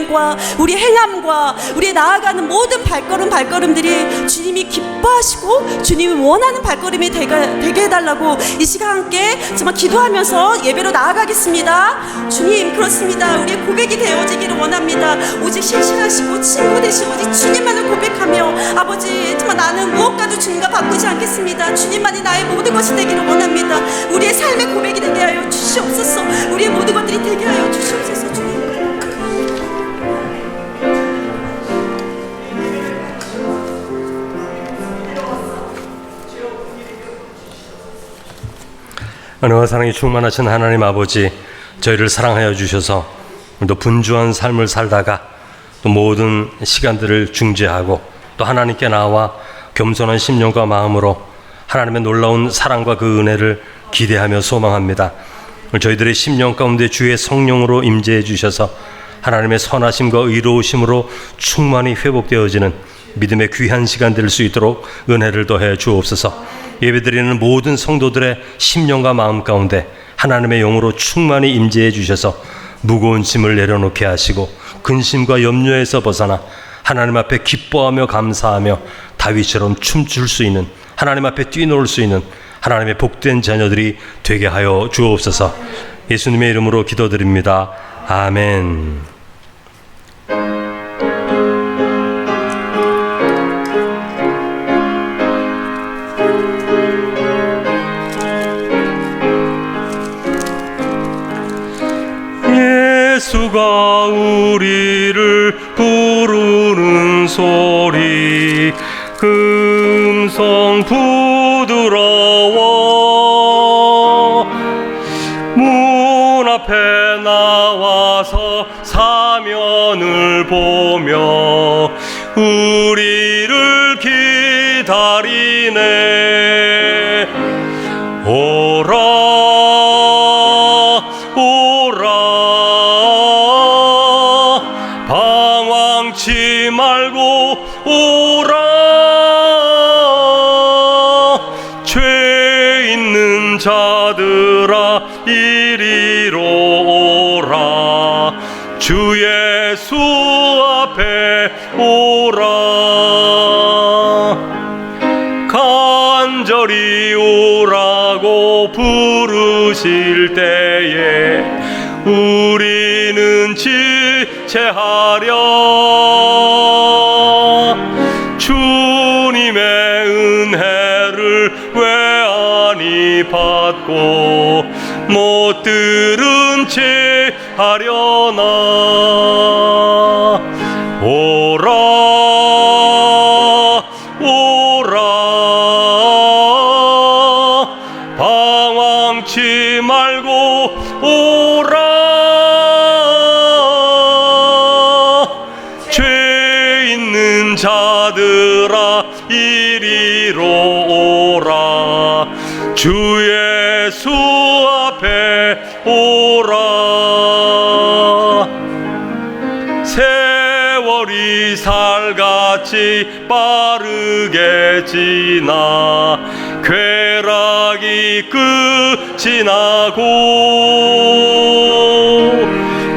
말씀과 우리 행함과 우리 나아가는 모든 발걸음들이 주님이 기뻐하시고 주님이 원하는 발걸음이 되게 해달라고 이 시간 함께 정말 기도하면서 예배로 나아가겠습니다. 주님, 그렇습니다. 우리의 고백이 되어지기를 원합니다. 오직 신실하시고 친구 되시고 오직 주님만을 고백하며 아버지, 정말 나는 무엇과도 주님과 바꾸지 않겠습니다. 주님만이 나의 모든 것이 되기를 원합니다. 우리의 삶의 고백이 되게 하여 주시옵소서. 우리의 모든 것들이 되게 하여 주시옵소서. 주님. 은혜와 사랑이 충만하신 하나님 아버지, 저희를 사랑하여 주셔서 또 분주한 삶을 살다가 또 모든 시간들을 중재하고 또 하나님께 나와 겸손한 심령과 마음으로 하나님의 놀라운 사랑과 그 은혜를 기대하며 소망합니다. 저희들의 심령 가운데 주의 성령으로 임재해 주셔서 하나님의 선하심과 의로우심으로 충만히 회복되어지는 믿음의 귀한 시간 될 수 있도록 은혜를 더해 주옵소서. 예배드리는 모든 성도들의 심령과 마음 가운데 하나님의 영으로 충만히 임재해 주셔서 무거운 짐을 내려놓게 하시고 근심과 염려에서 벗어나 하나님 앞에 기뻐하며 감사하며 다윗처럼 춤출 수 있는, 하나님 앞에 뛰놀 수 있는 하나님의 복된 자녀들이 되게 하여 주옵소서. 예수님의 이름으로 기도드립니다. 아멘. 예수가 우리를 부르는 소리, 음성 부드러워 문 앞에 나와서 사면을 보며 우리를 기다리네. 오라 방황치 말고 오라. 죄 있는 자들아 이리로 오라. 주 예수 앞에 오라. 간절히 오라고 부르실 때에 우리는 지체하려. 주님의 은혜를 왜 아니 받고 못 들은 채 하려나. 오라 오라 방황치 말고 오라. 죄 있는 자들아 이리로 오라. 주 예수 앞에 오라. 세월이 살같이 빠르게 지나 쾌락이 끝이 나고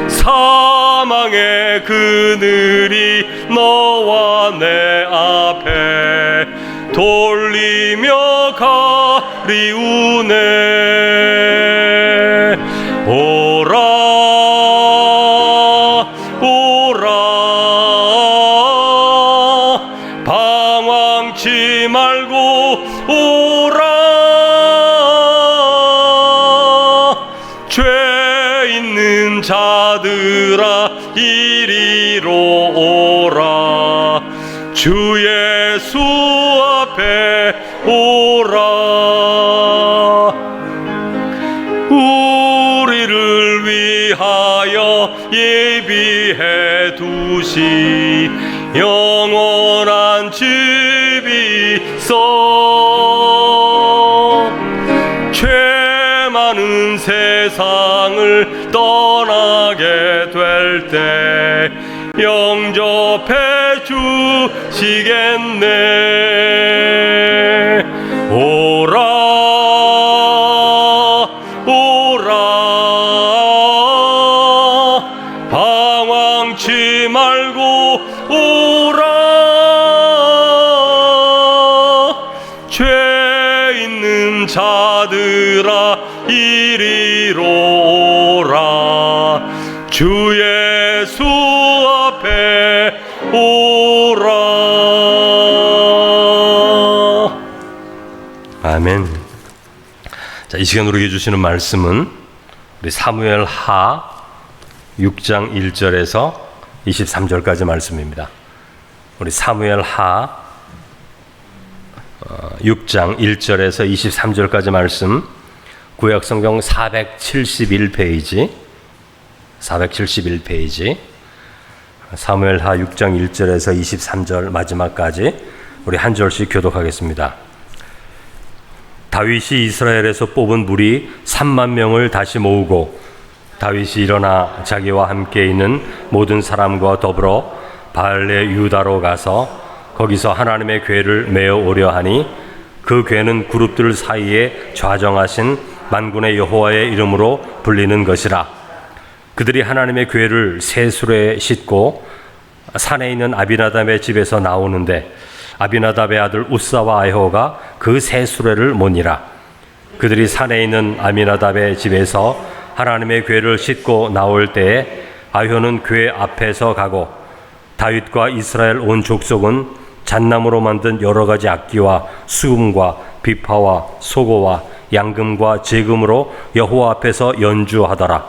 사망의 그늘이 너와 내 앞에 돌리며 가리우네. 오라 오라 방황치 말고 오라. 죄 있는 자들아 이리로 오라. 주 예수 앞에 오라. 우리를 위하여 예비해 두신 영원한 집이 있어. 죄 많은 세상을 떠나게 될 때 영접해 주시겠네. 오라 오라 방황치 뛰지 말고 오라. 죄 있는 자들아 이리로 오라. 주 예수 앞에 오라. 아멘. 자, 이 시간 우리에게 주시는 말씀은 우리 사무엘 하 6장 1절에서 23절까지 말씀입니다. 우리 사무엘 하 6장 1절에서 23절까지 말씀, 구약성경 471페이지 사무엘 하 6장 1절에서 23절 마지막까지 우리 한 절씩 교독하겠습니다. 다윗이 이스라엘에서 뽑은 무리 3만 명을 다시 모으고 다윗이 일어나 자기와 함께 있는 모든 사람과 더불어 바알레 유다로 가서 거기서 하나님의 궤를 메어 오려 하니 그 궤는 그룹들 사이에 좌정하신 만군의 여호와의 이름으로 불리는 것이라. 그들이 하나님의 궤를 새 수레에 싣고 산에 있는 아비나답의 집에서 나오는데 아비나답의 아들 우사와 아효가 그 새 수레를 모니라. 그들이 산에 있는 아비나답의 집에서 하나님의 궤를 싣고 나올 때에 아효는 궤 앞에서 가고 다윗과 이스라엘 온 족속은 잣나무로 만든 여러 가지 악기와 수금과 비파와 소고와 양금과 제금으로 여호와 앞에서 연주하더라.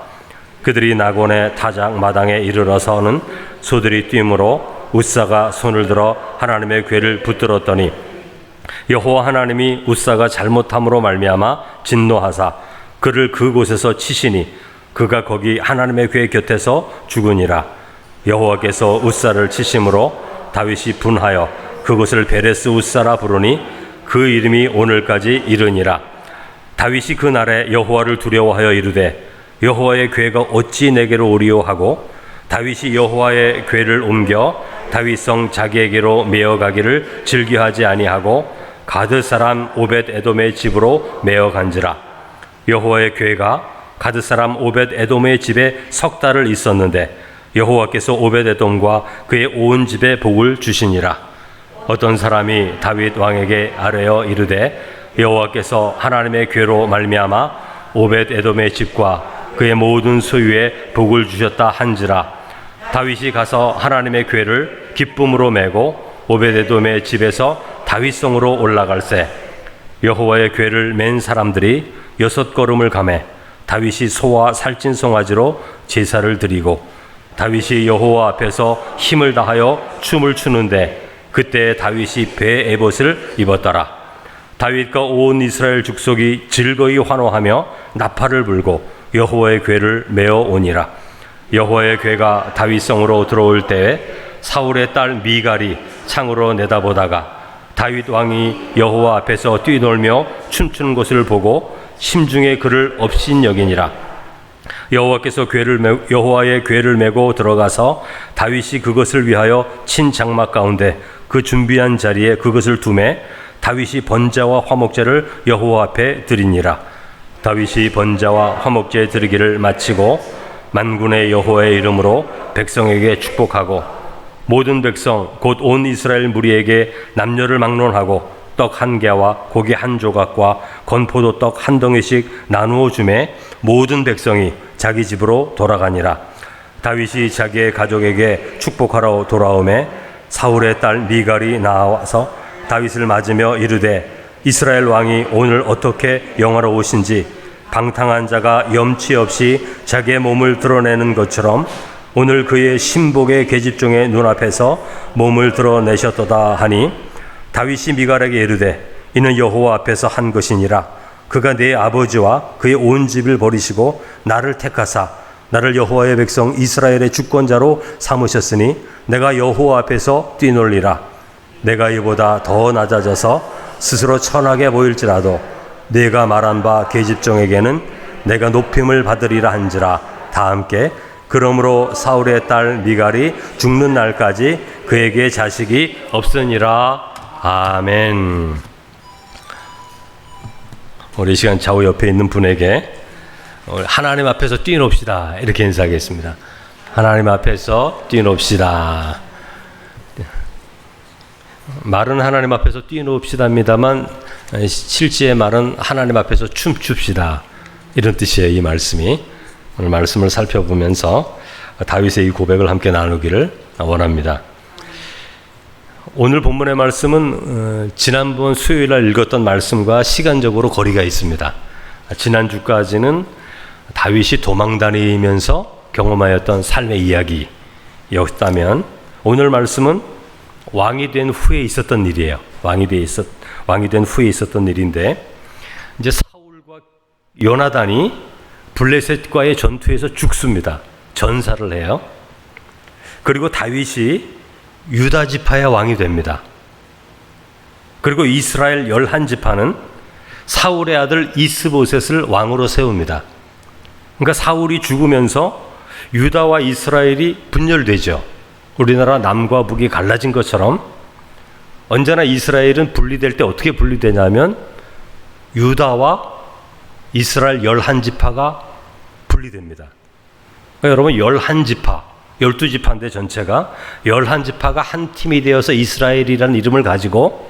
그들이 나곤의 타작 마당에 이르러서는 소들이 뛰므로 우사가 손을 들어 하나님의 궤를 붙들었더니 여호와 하나님이 우사가 잘못함으로 말미암아 진노하사 그를 그곳에서 치시니 그가 거기 하나님의 궤 곁에서 죽으니라. 여호와께서 우사를 치심으로 다윗이 분하여 그곳을 베레스 우사라 부르니 그 이름이 오늘까지 이르니라. 다윗이 그 날에 여호와를 두려워하여 이르되 여호와의 궤가 어찌 내게로 오리오 하고 다윗이 여호와의 궤를 옮겨 다윗성 자기에게로 메어가기를 즐겨하지 아니하고 가드 사람 오벳 에돔의 집으로 메어간지라. 여호와의 궤가 가드 사람 오벳 에돔의 집에 석 달을 있었는데 여호와께서 오벳 에돔과 그의 온 집에 복을 주시니라. 어떤 사람이 다윗 왕에게 아뢰어 이르되 여호와께서 하나님의 궤로 말미암아 오벳 에돔의 집과 그의 모든 소유에 복을 주셨다 한지라. 다윗이 가서 하나님의 궤를 기쁨으로 메고 오벳 에돔의 집에서 다윗성으로 올라갈새 여호와의 궤를 맨 사람들이 6걸음을 가매 다윗이 소와 살찐 송아지로 제사를 드리고 다윗이 여호와 앞에서 힘을 다하여 춤을 추는데 그때 다윗이 배 에봇을 입었더라. 다윗과 온 이스라엘 족속이 즐거이 환호하며 나팔을 불고 여호와의 궤를 메어 오니라. 여호와의 궤가 다윗성으로 들어올 때에 사울의 딸 미갈이 창으로 내다보다가 다윗 왕이 여호와 앞에서 뛰놀며 춤추는 것을 보고 심중에 그를 업신여기니라. 여호와께서 여호와의 궤를 메고 들어가서 다윗이 그것을 위하여 친 장막 가운데 그 준비한 자리에 그것을 두매 다윗이 번제와 화목제를 여호와 앞에 드리니라. 다윗이 번제와 화목제 드리기를 마치고 만군의 여호와의 이름으로 백성에게 축복하고 모든 백성 곧 온 이스라엘 무리에게 남녀를 막론하고 떡 한 개와 고기 한 조각과 건포도 떡 한 덩이씩 나누어 주매 모든 백성이 자기 집으로 돌아가니라. 다윗이 자기의 가족에게 축복하러 돌아오매 사울의 딸 미갈이 나와서 다윗을 맞으며 이르되 이스라엘 왕이 오늘 어떻게 영화로우신지 방탕한 자가 염치 없이 자기의 몸을 드러내는 것처럼 오늘 그의 신복의 계집종의 눈앞에서 몸을 드러내셨도다 하니 다윗이 미갈에게 이르되 이는 여호와 앞에서 한 것이니라. 그가 내 아버지와 그의 온 집을 버리시고 나를 택하사 나를 여호와의 백성 이스라엘의 주권자로 삼으셨으니 내가 여호와 앞에서 뛰놀리라. 내가 이보다 더 낮아져서 스스로 천하게 보일지라도 네가 말한 바 계집종에게는 내가 높임을 받으리라 한지라. 다 함께 그러므로 사울의 딸 미갈이 죽는 날까지 그에게 자식이 없으니라. 아멘. 우리 이 시간 좌우 옆에 있는 분에게 하나님 앞에서 뛰놉시다 이렇게 인사하겠습니다. 하나님 앞에서 뛰놉시다. 말은 하나님 앞에서 뛰놉시다입니다만 실제의 말은 하나님 앞에서 춤춥시다. 이런 뜻이에요. 이 말씀이. 오늘 말씀을 살펴보면서 다윗의 이 고백을 함께 나누기를 원합니다. 오늘 본문의 말씀은 지난번 수요일 날 읽었던 말씀과 시간적으로 거리가 있습니다. 지난주까지는 다윗이 도망다니면서 경험하였던 삶의 이야기였다면 오늘 말씀은 왕이 된 후에 있었던 일이에요. 왕이 된 후에 있었던 일인데 이제 사울과 요나단이 블레셋과의 전투에서 죽습니다. 전사를 해요. 그리고 다윗이 유다 지파의 왕이 됩니다. 그리고 이스라엘 11지파는 사울의 아들 이스보셋을 왕으로 세웁니다. 그러니까 사울이 죽으면서 유다와 이스라엘이 분열되죠. 우리나라 남과 북이 갈라진 것처럼 언제나 이스라엘은 분리될 때 어떻게 분리되냐면 유다와 이스라엘 11지파가 분리됩니다. 그러니까 여러분 11지파 12지파인데 전체가 11지파가 한 팀이 되어서 이스라엘이라는 이름을 가지고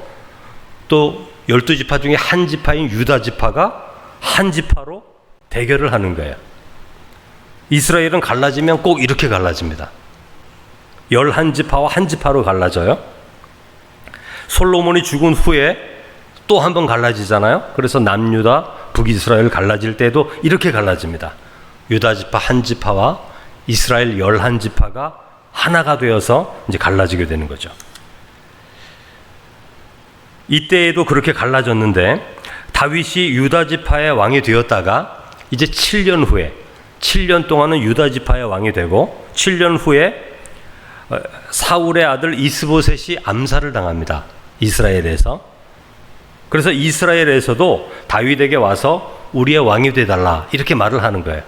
또 12지파 중에 한 지파인 유다 지파가 한 지파로 대결을 하는 거예요. 이스라엘은 갈라지면 꼭 이렇게 갈라집니다. 11지파와 한 지파로 갈라져요. 솔로몬이 죽은 후에 또 한 번 갈라지잖아요. 그래서 남유다, 북이스라엘 갈라질 때도 이렇게 갈라집니다. 유다 지파 한 지파와 이스라엘 11지파가 하나가 되어서 이제 갈라지게 되는 거죠. 이때에도 그렇게 갈라졌는데 다윗이 유다 지파의 왕이 되었다가 이제 7년 후에 7년 동안은 유다 지파의 왕이 되고 7년 후에 사울의 아들 이스보셋이 암살을 당합니다. 이스라엘에서. 그래서 이스라엘에서도 다윗에게 와서 우리의 왕이 되달라 이렇게 말을 하는 거예요.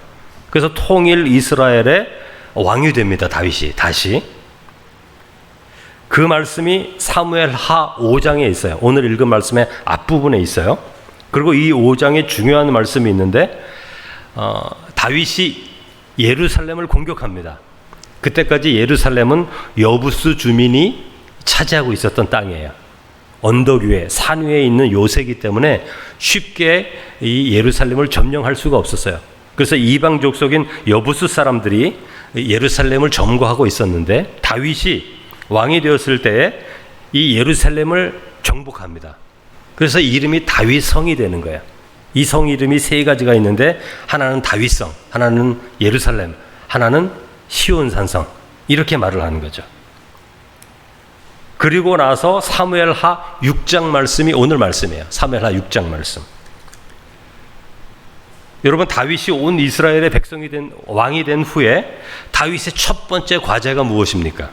그래서 통일 이스라엘의 왕이 됩니다. 다윗이 다시. 그 말씀이 사무엘하 5장에 있어요. 오늘 읽은 말씀의 앞부분에 있어요. 그리고 이 5장에 중요한 말씀이 있는데 다윗이 예루살렘을 공격합니다. 그때까지 예루살렘은 여부스 주민이 차지하고 있었던 땅이에요. 언덕 위에 산 위에 있는 요새이기 때문에 쉽게 이 예루살렘을 점령할 수가 없었어요. 그래서 이방 족속인 여부스 사람들이 예루살렘을 점거하고 있었는데 다윗이 왕이 되었을 때에 이 예루살렘을 정복합니다. 그래서 이름이 다윗성이 되는 거예요. 이 성 이름이 세 가지가 있는데 하나는 다윗성, 하나는 예루살렘, 하나는 시온산성 이렇게 말을 하는 거죠. 그리고 나서 사무엘하 6장 말씀이 오늘 말씀이에요. 사무엘하 6장 말씀. 여러분 다윗이 온 이스라엘의 백성이 된 왕이 된 후에 다윗의 첫 번째 과제가 무엇입니까?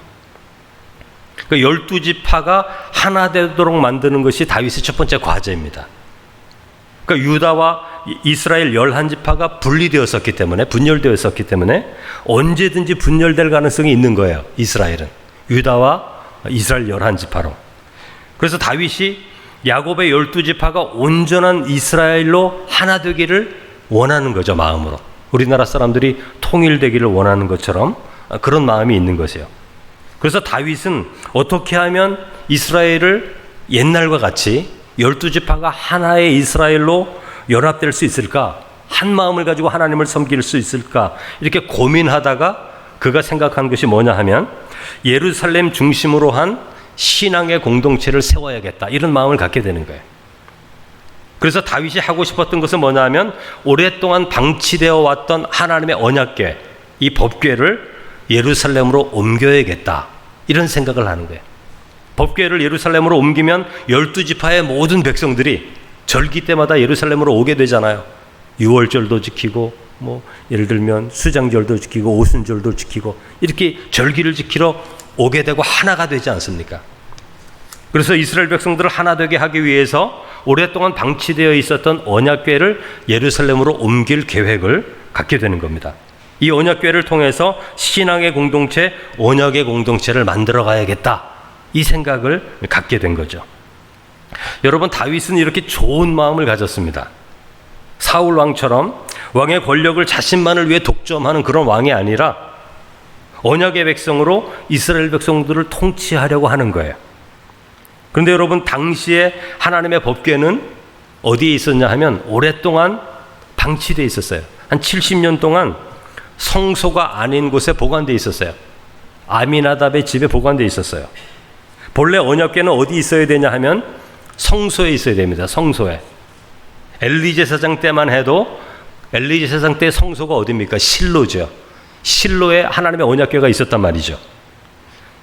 그 12지파가 하나 되도록 만드는 것이 다윗의 첫 번째 과제입니다. 그러니까 유다와 이스라엘 11지파가 분리되었었기 때문에 분열되었었기 때문에 언제든지 분열될 가능성이 있는 거예요. 이스라엘은 유다와 이스라엘 11지파로. 그래서 다윗이 야곱의 12지파가 온전한 이스라엘로 하나 되기를 원하는 거죠. 마음으로. 우리나라 사람들이 통일되기를 원하는 것처럼 그런 마음이 있는 것이에요. 그래서 다윗은 어떻게 하면 이스라엘을 옛날과 같이 12지파가 하나의 이스라엘로 연합될 수 있을까? 한 마음을 가지고 하나님을 섬길 수 있을까? 이렇게 고민하다가 그가 생각한 것이 뭐냐 하면 예루살렘 중심으로 한 신앙의 공동체를 세워야겠다. 이런 마음을 갖게 되는 거예요. 그래서 다윗이 하고 싶었던 것은 뭐냐 하면 오랫동안 방치되어 왔던 하나님의 언약궤, 이 법궤를 예루살렘으로 옮겨야겠다. 이런 생각을 하는 거예요. 법궤를 예루살렘으로 옮기면 12지파의 모든 백성들이 절기 때마다 예루살렘으로 오게 되잖아요. 유월절도 지키고 예를 들면 수장절도 지키고 오순절도 지키고 이렇게 절기를 지키러 오게 되고 하나가 되지 않습니까? 그래서 이스라엘 백성들을 하나 되게 하기 위해서 오랫동안 방치되어 있었던 언약궤를 예루살렘으로 옮길 계획을 갖게 되는 겁니다. 이 언약궤를 통해서 신앙의 공동체, 언약의 공동체를 만들어 가야겠다. 이 생각을 갖게 된 거죠. 여러분 다윗은 이렇게 좋은 마음을 가졌습니다. 사울 왕처럼 왕의 권력을 자신만을 위해 독점하는 그런 왕이 아니라 언약의 백성으로 이스라엘 백성들을 통치하려고 하는 거예요. 그런데 여러분, 당시에 하나님의 법궤는 어디에 있었냐 하면 오랫동안 방치되어 있었어요. 한 70년 동안 성소가 아닌 곳에 보관되어 있었어요. 아미나답의 집에 보관되어 있었어요. 본래 언약궤는 어디 있어야 되냐 하면 성소에 있어야 됩니다. 성소에. 엘리 제사장 때만 해도 엘리 제사장 때 성소가 어디입니까? 실로죠. 실로에 하나님의 언약궤가 있었단 말이죠.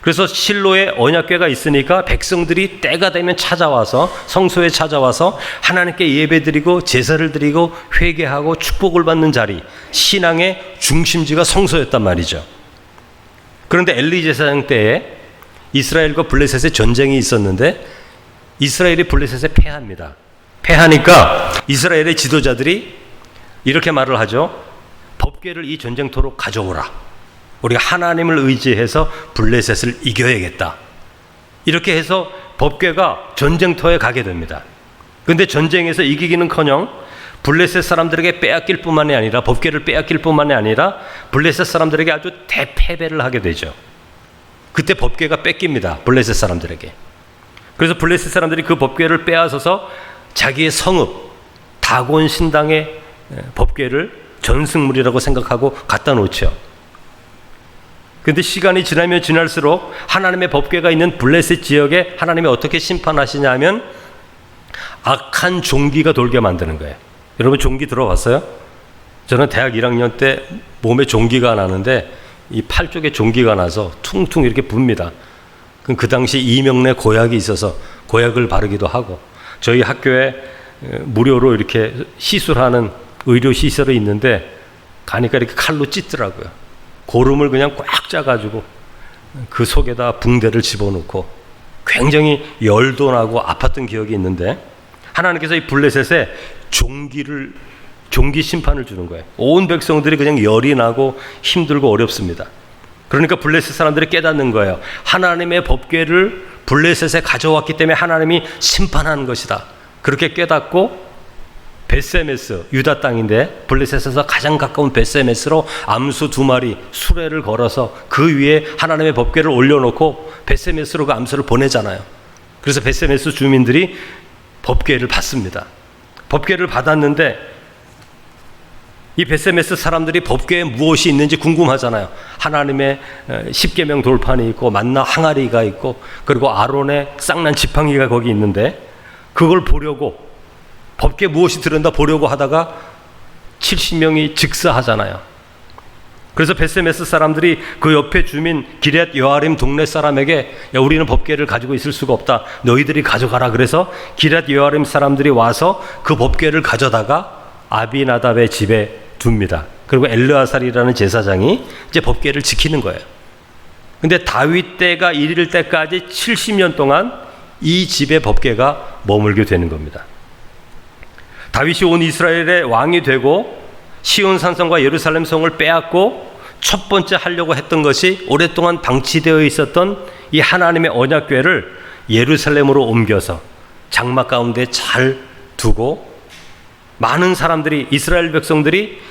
그래서 실로에 언약궤가 있으니까 백성들이 때가 되면 찾아와서 성소에 찾아와서 하나님께 예배드리고 제사를 드리고 회개하고 축복을 받는 자리, 신앙의 중심지가 성소였단 말이죠. 그런데 엘리 제사장 때에 이스라엘과 블레셋의 전쟁이 있었는데 이스라엘이 블레셋에 패합니다. 패하니까 이스라엘의 지도자들이 이렇게 말을 하죠. 법궤를 이 전쟁터로 가져오라. 우리가 하나님을 의지해서 블레셋을 이겨야겠다. 이렇게 해서 법궤가 전쟁터에 가게 됩니다. 그런데 전쟁에서 이기기는커녕 블레셋 사람들에게 빼앗길 뿐만이 아니라 법궤를 빼앗길 뿐만이 아니라 블레셋 사람들에게 아주 대패배를 하게 되죠. 그때 법궤가 뺏깁니다. 블레셋 사람들에게. 그래서 블레셋 사람들이 그 법궤를 빼앗아서 자기의 성읍 다곤 신당의 법궤를 전승물이라고 생각하고 갖다 놓죠. 그런데 시간이 지나면 지날수록 하나님의 법궤가 있는 블레셋 지역에 하나님이 어떻게 심판하시냐 하면 악한 종기가 돌게 만드는 거예요. 여러분, 종기 들어봤어요? 저는 대학 1학년 때 몸에 종기가 나는데 이 팔 쪽에 종기가 나서 퉁퉁 이렇게 붑니다. 그 당시 이명래 고약이 있어서 고약을 바르기도 하고, 저희 학교에 무료로 이렇게 시술하는 의료 시설이 있는데 가니까 이렇게 칼로 찢더라고요. 고름을 그냥 꽉 짜가지고 그 속에다 붕대를 집어넣고 굉장히 열도 나고 아팠던 기억이 있는데, 하나님께서 이 블레셋에 종기 심판을 주는 거예요. 온 백성들이 그냥 열이 나고 힘들고 어렵습니다. 그러니까 블레셋 사람들이 깨닫는 거예요. 하나님의 법궤를 블레셋에 가져왔기 때문에 하나님이 심판하는 것이다. 그렇게 깨닫고 베세메스, 유다 땅인데 블레셋에서 가장 가까운 베세메스로 암수 2마리 수레를 걸어서 그 위에 하나님의 법궤를 올려놓고 베세메스로 그 암수를 보내잖아요. 그래서 베세메스 주민들이 법궤를 받습니다. 법궤를 받았는데 이 베세메스 사람들이 법궤에 무엇이 있는지 궁금하잖아요. 하나님의 십계명 돌판이 있고 만나 항아리가 있고 그리고 아론의 쌍난 지팡이가 거기 있는데 그걸 보려고 법궤에 무엇이 들었나 보려고 하다가 70명이 즉사하잖아요. 그래서 베세메스 사람들이 그 옆에 주민 기럇 여아림 동네 사람에게 야, 우리는 법궤를 가지고 있을 수가 없다. 너희들이 가져가라. 그래서 기럇 여아림 사람들이 와서 그 법궤를 가져다가 아비나답의 집에 둡니다. 그리고 엘르아살이라는 제사장이 이제 법궤를 지키는 거예요. 근데 다윗 때가 이를 때까지 70년 동안 이 집의 법궤가 머물게 되는 겁니다. 다윗이 온 이스라엘의 왕이 되고 시온 산성과 예루살렘 성을 빼앗고 첫 번째 하려고 했던 것이 오랫동안 방치되어 있었던 이 하나님의 언약궤를 예루살렘으로 옮겨서 장막 가운데 잘 두고 많은 사람들이, 이스라엘 백성들이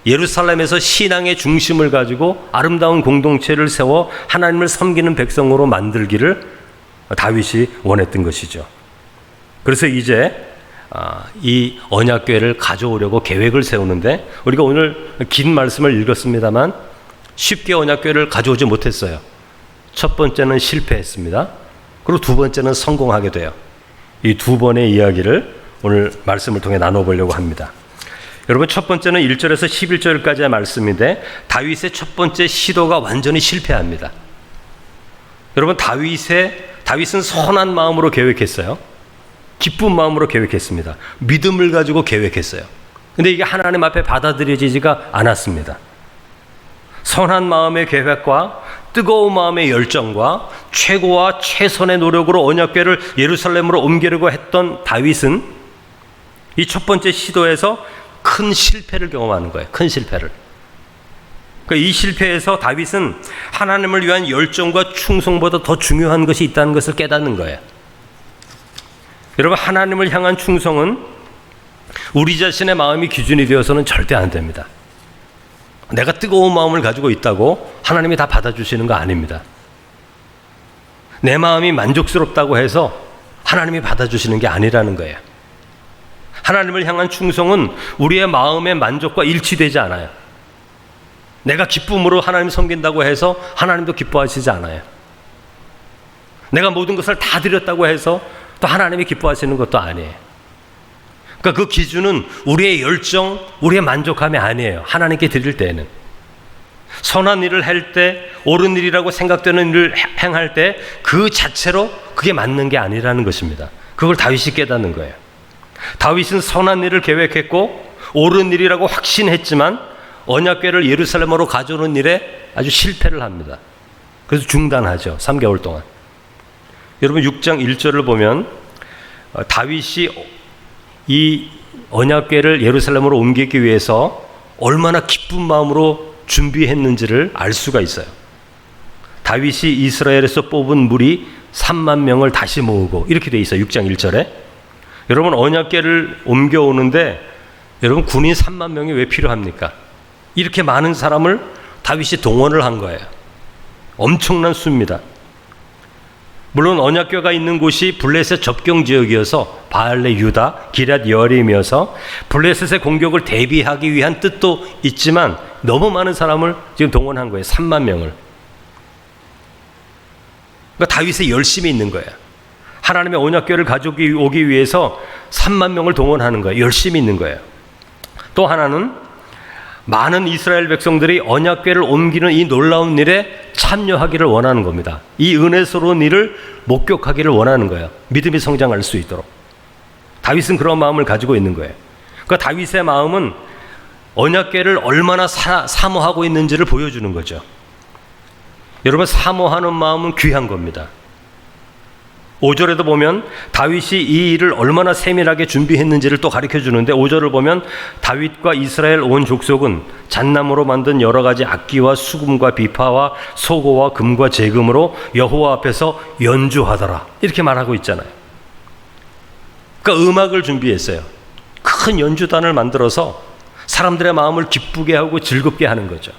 예루살렘에서 신앙의 중심을 가지고 아름다운 공동체를 세워 하나님을 섬기는 백성으로 만들기를 다윗이 원했던 것이죠. 그래서 이제 이 언약궤를 가져오려고 계획을 세우는데, 우리가 오늘 긴 말씀을 읽었습니다만 쉽게 언약궤를 가져오지 못했어요. 첫 번째는 실패했습니다. 그리고 두 번째는 성공하게 돼요. 이 두 번의 이야기를 오늘 말씀을 통해 나눠보려고 합니다. 여러분, 첫 번째는 1절에서 11절까지의 말씀인데 다윗의 첫 번째 시도가 완전히 실패합니다. 여러분, 다윗은 선한 마음으로 계획했어요. 기쁜 마음으로 계획했습니다. 믿음을 가지고 계획했어요. 근데 이게 하나님 앞에 받아들여지지가 않았습니다. 선한 마음의 계획과 뜨거운 마음의 열정과 최고와 최선의 노력으로 언약궤를 예루살렘으로 옮기려고 했던 다윗은 이 첫 번째 시도에서 큰 실패를 경험하는 거예요. 큰 실패를. 그러니까 이 실패에서 다윗은 하나님을 위한 열정과 충성보다 더 중요한 것이 있다는 것을 깨닫는 거예요. 여러분, 하나님을 향한 충성은 우리 자신의 마음이 기준이 되어서는 절대 안 됩니다. 내가 뜨거운 마음을 가지고 있다고 하나님이 다 받아주시는 거 아닙니다. 내 마음이 만족스럽다고 해서 하나님이 받아주시는 게 아니라는 거예요. 하나님을 향한 충성은 우리의 마음의 만족과 일치되지 않아요. 내가 기쁨으로 하나님 섬긴다고 해서 하나님도 기뻐하시지 않아요. 내가 모든 것을 다 드렸다고 해서 또 하나님이 기뻐하시는 것도 아니에요. 그러니까 그 기준은 우리의 열정, 우리의 만족함이 아니에요. 하나님께 드릴 때에는. 선한 일을 할 때, 옳은 일이라고 생각되는 일을 행할 때 그 자체로 그게 맞는 게 아니라는 것입니다. 그걸 다윗이 깨닫는 거예요. 다윗은 선한 일을 계획했고 옳은 일이라고 확신했지만 언약궤를 예루살렘으로 가져오는 일에 아주 실패를 합니다. 그래서 중단하죠. 3개월 동안. 여러분 6장 1절을 보면 다윗이 이 언약궤를 예루살렘으로 옮기기 위해서 얼마나 기쁜 마음으로 준비했는지를 알 수가 있어요. 다윗이 이스라엘에서 뽑은 무리 3만 명을 다시 모으고 이렇게 돼 있어요. 6장 1절에. 여러분 언약궤를 옮겨오는데 여러분 군인 3만 명이 왜 필요합니까? 이렇게 많은 사람을 다윗이 동원을 한 거예요. 엄청난 수입니다. 물론 언약궤가 있는 곳이 블레셋 접경 지역이어서 바알레 유다, 기럇 여림이어서 블레셋의 공격을 대비하기 위한 뜻도 있지만 너무 많은 사람을 지금 동원한 거예요. 3만 명을. 그러니까 다윗의 열심이 있는 거예요. 하나님의 언약궤를 가져오기 위해서 3만 명을 동원하는 거예요. 열심이 있는 거예요. 또 하나는 많은 이스라엘 백성들이 언약궤를 옮기는 이 놀라운 일에 참여하기를 원하는 겁니다. 이 은혜스러운 일을 목격하기를 원하는 거예요. 믿음이 성장할 수 있도록. 다윗은 그런 마음을 가지고 있는 거예요. 그러니까 다윗의 마음은 언약궤를 얼마나 사모하고 있는지를 보여주는 거죠. 여러분 사모하는 마음은 귀한 겁니다. 5절에도 보면 다윗이 이 일을 얼마나 세밀하게 준비했는지를 또 가르쳐주는데 5절을 보면 다윗과 이스라엘 온 족속은 잣나무로 만든 여러 가지 악기와 수금과 비파와 소고와 금과 재금으로 여호와 앞에서 연주하더라 이렇게 말하고 있잖아요. 그러니까 음악을 준비했어요. 큰 연주단을 만들어서 사람들의 마음을 기쁘게 하고 즐겁게 하는 거죠.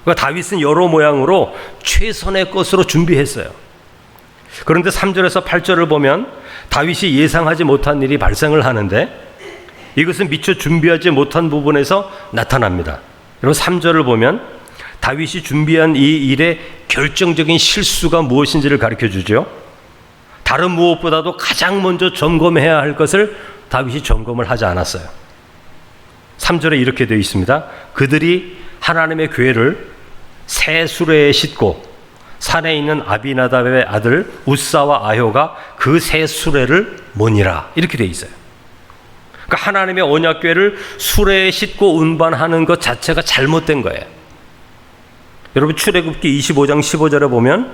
그러니까 다윗은 여러 모양으로 최선의 것으로 준비했어요. 그런데 3절에서 8절을 보면 다윗이 예상하지 못한 일이 발생을 하는데 이것은 미처 준비하지 못한 부분에서 나타납니다. 여러분 3절을 보면 다윗이 준비한 이 일의 결정적인 실수가 무엇인지를 가르쳐주죠. 다른 무엇보다도 가장 먼저 점검해야 할 것을 다윗이 점검을 하지 않았어요. 3절에 이렇게 되어 있습니다. 그들이 하나님의 궤를 새 수레에 싣고 산에 있는 아비나답의 아들 우사와 아효가 그 새 수레를 모니라 이렇게 돼 있어요. 그러니까 하나님의 언약궤를 수레에 싣고 운반하는 것 자체가 잘못된 거예요. 여러분 출애굽기 25장 15절에 보면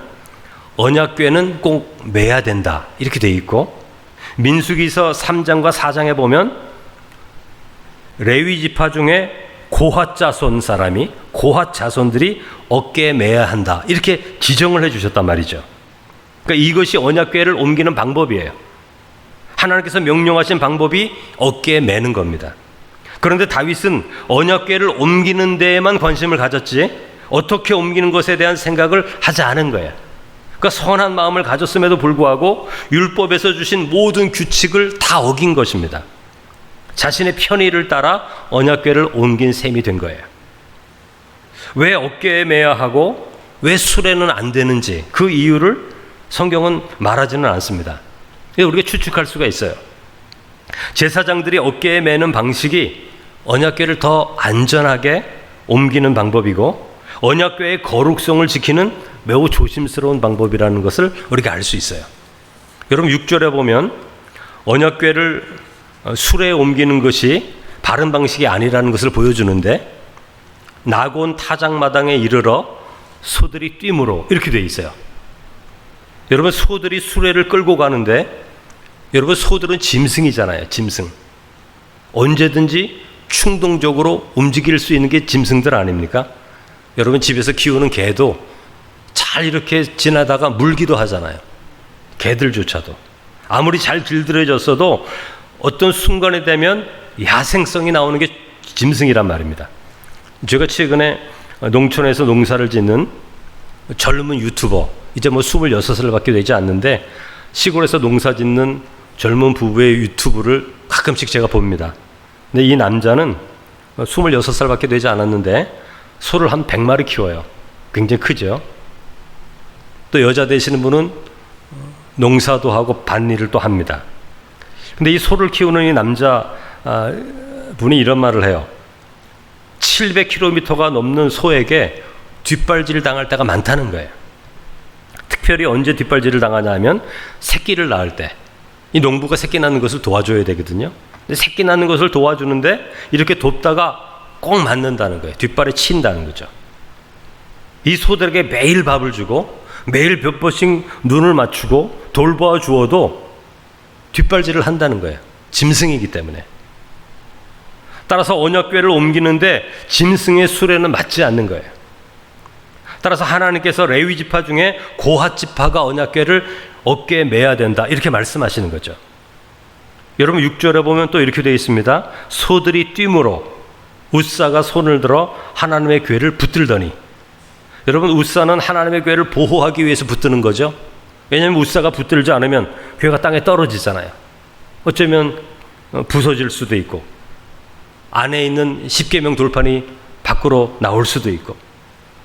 언약궤는 꼭 매야 된다 이렇게 돼 있고 민수기서 3장과 4장에 보면 레위 지파 중에 고핫 자손 사람이 고핫 자손들이 어깨에 매야 한다 이렇게 지정을 해주셨단 말이죠. 그러니까 이것이 언약궤를 옮기는 방법이에요. 하나님께서 명령하신 방법이 어깨에 매는 겁니다. 그런데 다윗은 언약궤를 옮기는 데에만 관심을 가졌지 어떻게 옮기는 것에 대한 생각을 하지 않은 거예요. 그러니까 선한 마음을 가졌음에도 불구하고 율법에서 주신 모든 규칙을 다 어긴 것입니다. 자신의 편의를 따라 언약궤를 옮긴 셈이 된 거예요. 왜 어깨에 매야 하고 왜 수레는 안 되는지 그 이유를 성경은 말하지는 않습니다. 우리가 추측할 수가 있어요. 제사장들이 어깨에 매는 방식이 언약궤를 더 안전하게 옮기는 방법이고 언약궤의 거룩성을 지키는 매우 조심스러운 방법이라는 것을 우리가 알 수 있어요. 여러분 6절에 보면 언약궤를 수레에 옮기는 것이 바른 방식이 아니라는 것을 보여주는데 나곤 타작마당에 이르러 소들이 뛰므로 이렇게 되어 있어요. 여러분 소들이 수레를 끌고 가는데 여러분 소들은 짐승이잖아요. 짐승. 언제든지 충동적으로 움직일 수 있는 게 짐승들 아닙니까? 여러분 집에서 키우는 개도 잘 이렇게 지나다가 물기도 하잖아요. 개들조차도. 아무리 잘 길들여졌어도 어떤 순간에 되면 야생성이 나오는 게 짐승이란 말입니다. 제가 최근에 농촌에서 농사를 짓는 젊은 유튜버, 이제 뭐 26살밖에 되지 않는데 시골에서 농사 짓는 젊은 부부의 유튜브를 가끔씩 제가 봅니다. 근데 이 남자는 26살밖에 되지 않았는데 소를 한 100마리 키워요. 굉장히 크죠. 또 여자 되시는 분은 농사도 하고 밭일을 또 합니다. 근데 이 소를 키우는 이 남자 분이 이런 말을 해요. 700km가 넘는 소에게 뒷발질 당할 때가 많다는 거예요. 특별히 언제 뒷발질을 당하냐 하면 새끼를 낳을 때, 이 농부가 새끼 낳는 것을 도와줘야 되거든요. 근데 새끼 낳는 것을 도와주는데 이렇게 돕다가 꼭 맞는다는 거예요. 뒷발에 친다는 거죠. 이 소들에게 매일 밥을 주고 매일 몇 번씩 눈을 맞추고 돌보아 주어도 뒷발질을 한다는 거예요. 짐승이기 때문에. 따라서 언약궤를 옮기는데 짐승의 수레는 맞지 않는 거예요. 따라서 하나님께서 레위 지파 중에 고핫 지파가 언약궤를 어깨에 매야 된다, 이렇게 말씀하시는 거죠. 여러분 6절에 보면 또 이렇게 되어 있습니다. 소들이 뛰므로 웃사가 손을 들어 하나님의 궤를 붙들더니. 여러분 웃사는 하나님의 궤를 보호하기 위해서 붙드는 거죠. 왜냐하면 웃사가 붙들지 않으면 궤가 땅에 떨어지잖아요. 어쩌면 부서질 수도 있고 안에 있는 십계명 돌판이 밖으로 나올 수도 있고.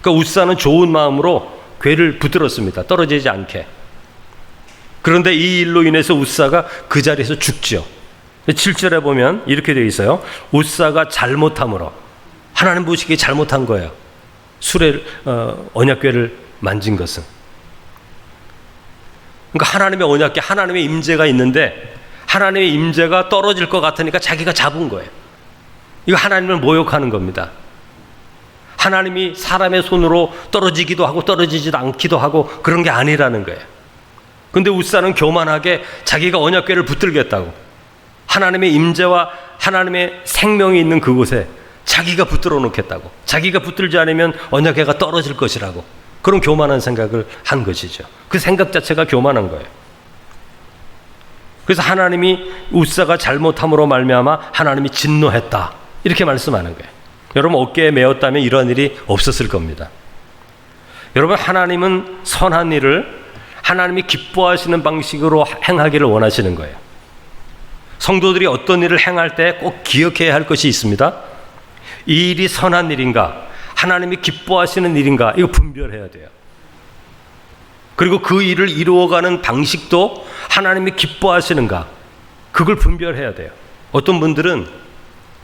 그러니까 웃사는 좋은 마음으로 궤를 붙들었습니다. 떨어지지 않게. 그런데 이 일로 인해서 웃사가 그 자리에서 죽죠. 7절에 보면 이렇게 되어 있어요. 웃사가 잘못함으로, 하나님 보시기에 잘못한 거예요. 언약궤를 만진 것은. 그러니까 하나님의 언약궤, 하나님의 임재가 있는데 하나님의 임재가 떨어질 것 같으니까 자기가 잡은 거예요. 이거 하나님을 모욕하는 겁니다. 하나님이 사람의 손으로 떨어지기도 하고 떨어지지도 않기도 하고 그런 게 아니라는 거예요. 근데 웃사는 교만하게 자기가 언약궤를 붙들겠다고, 하나님의 임재와 하나님의 생명이 있는 그곳에 자기가 붙들어 놓겠다고, 자기가 붙들지 않으면 언약궤가 떨어질 것이라고, 그런 교만한 생각을 한 것이죠. 그 생각 자체가 교만한 거예요. 그래서 하나님이 웃사가 잘못함으로 말미암아 하나님이 진노했다, 이렇게 말씀하는 거예요. 여러분 어깨에 메었다면 이런 일이 없었을 겁니다. 여러분 하나님은 선한 일을 하나님이 기뻐하시는 방식으로 행하기를 원하시는 거예요. 성도들이 어떤 일을 행할 때 꼭 기억해야 할 것이 있습니다. 이 일이 선한 일인가, 하나님이 기뻐하시는 일인가, 이거 분별해야 돼요. 그리고 그 일을 이루어가는 방식도 하나님이 기뻐하시는가, 그걸 분별해야 돼요. 어떤 분들은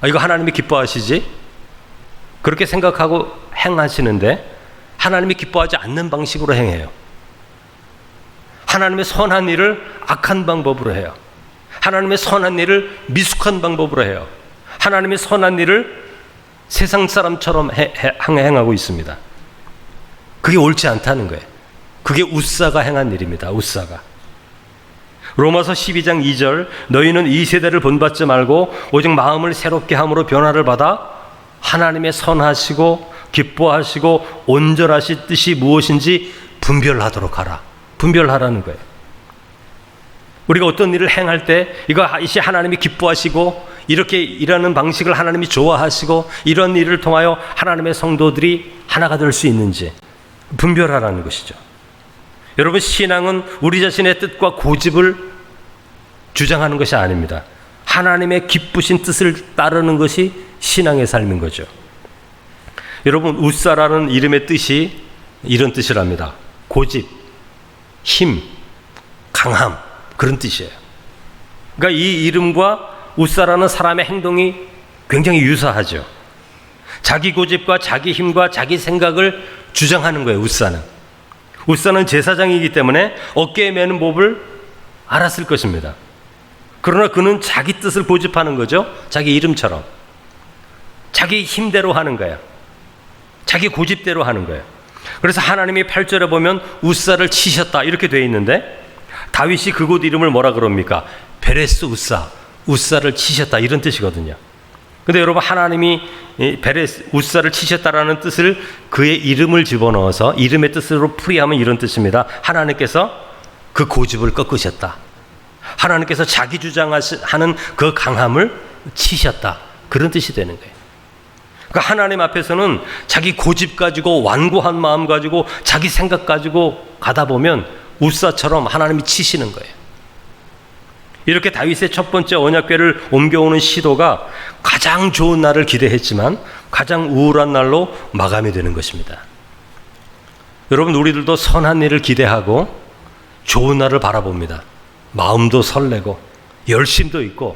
이거 하나님이 기뻐하시지? 그렇게 생각하고 행하시는데 하나님이 기뻐하지 않는 방식으로 행해요. 하나님의 선한 일을 악한 방법으로 해요. 하나님의 선한 일을 미숙한 방법으로 해요. 하나님의 선한 일을 세상 사람처럼 행하고 있습니다. 그게 옳지 않다는 거예요. 그게 웃사가 행한 일입니다. 웃사가. 로마서 12장 2절, 너희는 이 세대를 본받지 말고 오직 마음을 새롭게 함으로 변화를 받아 하나님의 선하시고 기뻐하시고 온전하신 뜻이 무엇인지 분별하도록 하라. 분별하라는 거예요. 우리가 어떤 일을 행할 때 이것이 하나님이 기뻐하시고 이렇게 일하는 방식을 하나님이 좋아하시고 이런 일을 통하여 하나님의 성도들이 하나가 될 수 있는지 분별하라는 것이죠. 여러분 신앙은 우리 자신의 뜻과 고집을 주장하는 것이 아닙니다. 하나님의 기쁘신 뜻을 따르는 것이 신앙의 삶인 거죠. 여러분 웃사라는 이름의 뜻이 이런 뜻이랍니다. 고집, 힘, 강함, 그런 뜻이에요. 그러니까 이 이름과 웃사라는 사람의 행동이 굉장히 유사하죠. 자기 고집과 자기 힘과 자기 생각을 주장하는 거예요. 웃사는. 웃사는 제사장이기 때문에 어깨에 매는 법을 알았을 것입니다. 그러나 그는 자기 뜻을 고집하는 거죠. 자기 이름처럼. 자기 힘대로 하는 거예요. 자기 고집대로 하는 거예요. 그래서 하나님이 8절에 보면 웃사를 치셨다 이렇게 되어 있는데 다윗이 그곳 이름을 뭐라 그럽니까? 베레스 웃사, 웃사를 치셨다 이런 뜻이거든요. 근데 여러분 하나님이 베레스 웃사를 치셨다라는 뜻을 그의 이름을 집어넣어서 이름의 뜻으로 풀이하면 이런 뜻입니다. 하나님께서 그 고집을 꺾으셨다. 하나님께서 자기 주장하는 그 강함을 치셨다. 그런 뜻이 되는 거예요. 그러니까 하나님 앞에서는 자기 고집 가지고 완고한 마음 가지고 자기 생각 가지고 가다 보면 우사처럼 하나님이 치시는 거예요. 이렇게 다윗의 첫 번째 언약궤를 옮겨오는 시도가 가장 좋은 날을 기대했지만 가장 우울한 날로 마감이 되는 것입니다. 여러분, 우리들도 선한 일을 기대하고 좋은 날을 바라봅니다. 마음도 설레고 열심도 있고